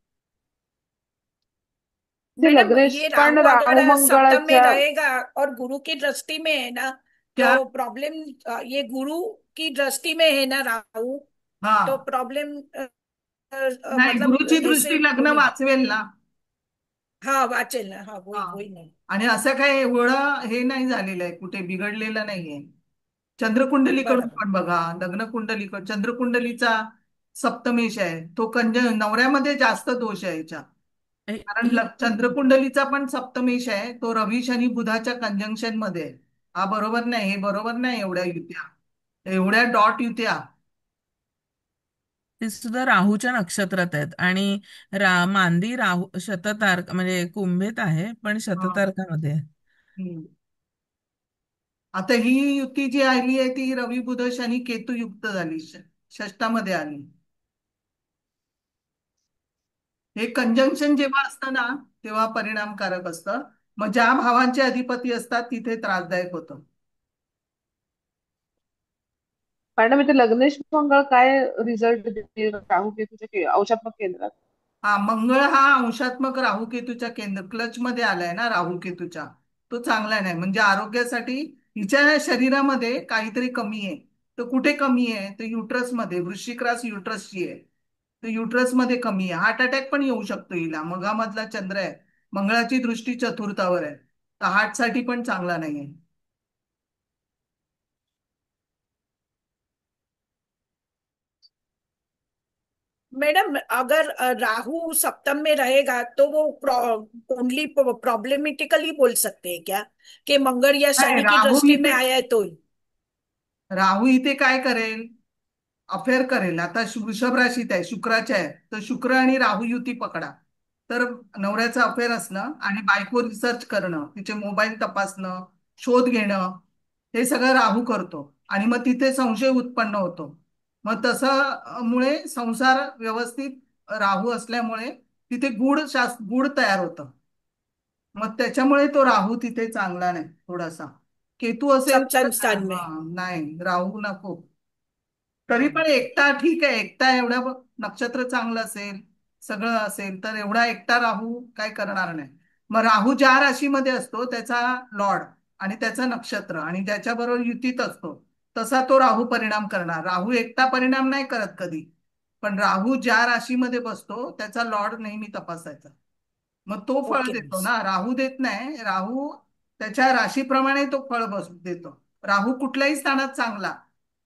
ते मैडम लग्नेश ये पण राहु राहू अगर सप्तम में मंगळाच्या रहेगा और गुरु की दृष्टि में है ना, क्या? तो प्रॉब्लम, ये गुरु की दृष्टि में है ना राहु, तो हा, प्रॉब्लम नाही, मतलब गुरुची ऐसे दृष्टी लग्न होगी। वाचवेल ना. हाँ वाचेल ना, हाँ हा, वही वही नहीं। आणि असं काही एवढं हे नाही झालेलं आहे, कुठे बिघडलेलं नाहीये. चंद्रकुंडलीकडून बराबर पण बघा, लग्न कुंडलीकडून चंद्रकुंडलीचा सप्तमेश आहे, तो नवऱ्यामध्ये जास्त दोष आहे याच्या. कारण ही चंद्रकुंडलीचा पण सप्तमेश आहे, तो रवी शनी बुधाच्या कंजंक्शन मध्ये आहे. हा बरोबर नाही, हे बरोबर नाही, एवढ्या युत्या, एवढ्या डॉट युत्या. ते सुद्धा राहूच्या नक्षत्रात आहेत आणि मांदी राहू शततारक म्हणजे कुंभेत आहे पण हा. शततारकामध्ये आहे. हम्म. आता ही युती जी आली आहे ती रवी बुध शनी केतू युक्त झाली, षष्टामध्ये आली. हे कंजंक्शन जेव्हा असतं ना तेव्हा परिणामकारक असतं. मग ज्या भावांचे अधिपती असतात तिथे त्रासदायक होतं. मॅडम इथे लग्नेश मंगळ काय रिझल्ट देईल राहू केतूच्या औषधात्मक केंद्रात? हा, मंगळ हा अंशात्मक राहू केतूच्या केंद्र क्लच मध्ये आलाय ना राहू केतूच्या, तो चांगला नाही. म्हणजे आरोग्यासाठी हिच्या शरीरामध्ये काहीतरी कमी आहे. तर कुठे कमी आहे? तर युट्रस मध्ये, वृश्चिक रास युट्रसची आहे, तर युट्रस मध्ये कमी आहे. हार्ट अटॅक पण येऊ शकतो हिला. मघामधला चंद्र आहे, मंगळाची दृष्टी चतुर्थावर आहे, तर हार्ट साठी पण चांगला नाहीये. मैडम अगर राहु सप्तम में रहेगा तो वो ओनली प्रॉब्लमेटिकली बोल सकते हैं क्या, कि मंगल या नाही, शनि की राहू दृष्टि में इथे, आया है तो? राहू इथे काय करेल? अफेअर करेल. आता वृषभ राशीत आहे, शुक्राच्या आहे, तर शुक्र आणि राहू युती पकडा, तर नवऱ्याचं अफेअर असणं आणि बायको रिसर्च करणं, तिचे मोबाईल तपासणं, शोध घेणं, हे सगळं राहू करतो आणि मग तिथे संशय उत्पन्न होतो. मग तसं मुळे संसार व्यवस्थित राहू असल्यामुळे तिथे गूढ तयार होतं. मग त्याच्यामुळे तो राहू तिथे चांगला नाही थोडासा. केतू असेल तर सप्तम स्थान में। नाही, राहू नको. तरी हाँ पण एकटा ठीक आहे, एकटा एवढं नक्षत्र चांगलं असेल, सगळं असेल, तर एवढा एकटा राहू काय करणार नाही. मग राहू ज्या राशीमध्ये असतो त्याचा लॉर्ड आणि त्याचं नक्षत्र आणि त्याच्याबरोबर युतीत असतो, तसा तो राहू परिणाम करणार. राहू एकटा परिणाम नाही करत कधी, पण राहू ज्या राशीमध्ये बसतो त्याचा लॉर्ड नेहमी तपासायचा. मग तो फळ ओके देतो मिस। ना, राहू देत नाही. राहू त्याच्या राशीप्रमाणे तो फळ देतो. राहू कुठल्याही स्थानात चांगला,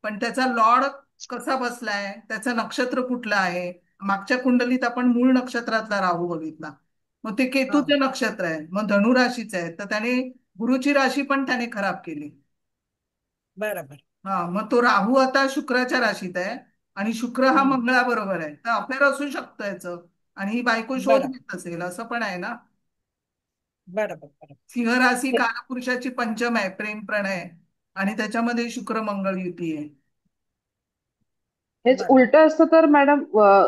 पण त्याचा लॉर्ड कसा बसलाय, त्याचं नक्षत्र कुठलं आहे. मागच्या कुंडलीत आपण मूळ नक्षत्रातला राहू बघितला, मग ते हाँ केतूचे नक्षत्र आहे, मग धनुराशीचं आहे, तर त्याने गुरुची राशी पण त्याने खराब केली. बराबर। हा, मग तो राहू आता शुक्राच्या राशीत आहे आणि शुक्र हा मंगळाबरोबर आहे, तर अफेअर असू शकतं याचं. आणि ही बायको शोध बराबर घेत असेल असं पण आहे ना. बराबर बराबर। सिंह राशी कालपुरुषाची पंचम आहे, प्रेम प्रणय, आणि त्याच्यामध्ये शुक्र मंगळ युती आहे. हेच बराबर उलट असतं तर मॅडम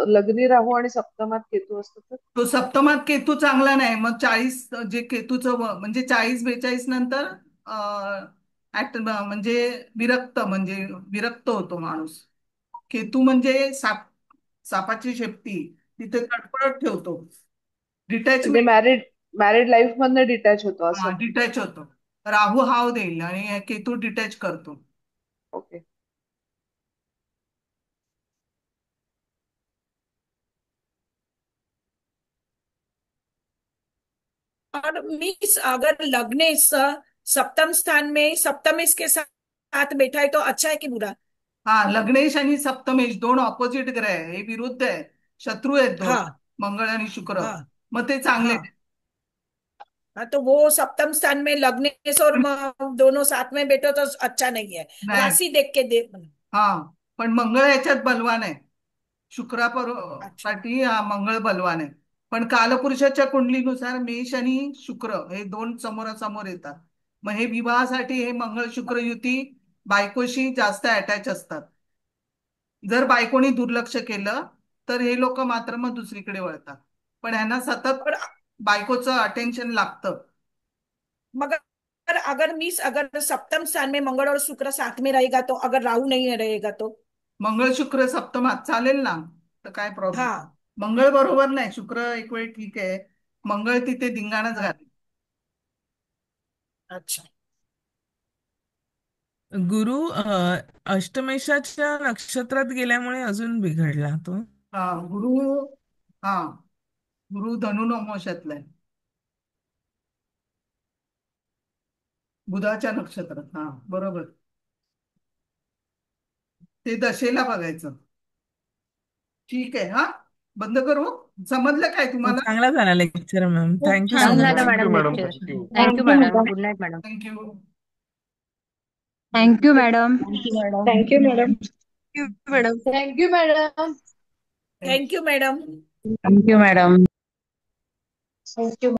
लग्नी राहू आणि सप्तमात केतू असतं तर? तो सप्तमात केतू चांगला नाही. मग 40 जे केतूचं म्हणजे 40-42 नंतर म्हणजे विरक्त होतो माणूस. केतू म्हणजे सापाची शेपटी, तिथे तडफडत ठेवतो, म्हणजे डिटॅचमेंट. मॅरिड लाईफ मधनं डिटॅच होतो असं? डिटॅच होतो. राहू हाव देईल आणि केतू डिटॅच करतो. ओके. और मीन्स अगर लग्नेश सप्तम स्थान में सप्तमेश के साथ बैठा है तो अच्छा है कि बुरा? हा, लग्नेश आणि सप्तमेश दोन ऑपोजिट ग्रह आहे, हे विरुद्ध आहे, शत्रू आहेत दोन, हाँ मंगळ आणि शुक्र. हाँ मग ते चांगले हाँ आहेत. हाँ, तो वो सप्तम स्थान में लग्नेश और दोनों साथ में बैठो तो अच्छा नहीं है, नाही, राशि देख के दे। हा, पण मंगळ याच्यात बलवान आहे, अच्छा शुक्रासाठी हा मंगळ बलवान आहे. पण कालपुरुषाच्या कुंडलीनुसार मेष आणि शुक्र हे दोन समोरासमोर येतात. मग हे विवाहासाठी हे मंगळ शुक्र युती बायकोशी जास्त अटॅच असतात. जर बायकोनी दुर्लक्ष केलं तर हे लोक मात्र मग दुसरीकडे वळतात. पण ह्यांना सतत और बायकोचं अटेन्शन लागतं. मगर अगर सप्तम स्थान में मंगल और शुक्र साथ में रहेगा तो, अगर राहु नहीं रहेगा तो? मंगळ शुक्र सप्तमात चालेल ना, तर काय प्रॉब्लेम? हाँ मंगळ बरोबर नाही, शुक्र एक वेळ ठीक आहे, मंगळ तिथे धिंगाणच घालेल. अच्छा. गुरु अष्टमेशाच्या नक्षत्रात गेल्यामुळे अजून बिघडला तो. हा हा गुरु धनु नवमोशातला आहे, बुधाच्या नक्षत्रात. हा बरोबर, ते दशेला बघायचं. ठीक आहे, हा बंद करू. समजलं काय तुम्हाला? चांगला झाला लेक्चर मॅम, खूप थँक्यू छान सो झालं much. Thank you madam madam. Lecture. Thank you. Thank you madam. Good night madam. Thank you. Thank you madam. Thank you madam. Thank you madam. Madam thank you madam. Thank you madam. Thank you madam. Thank you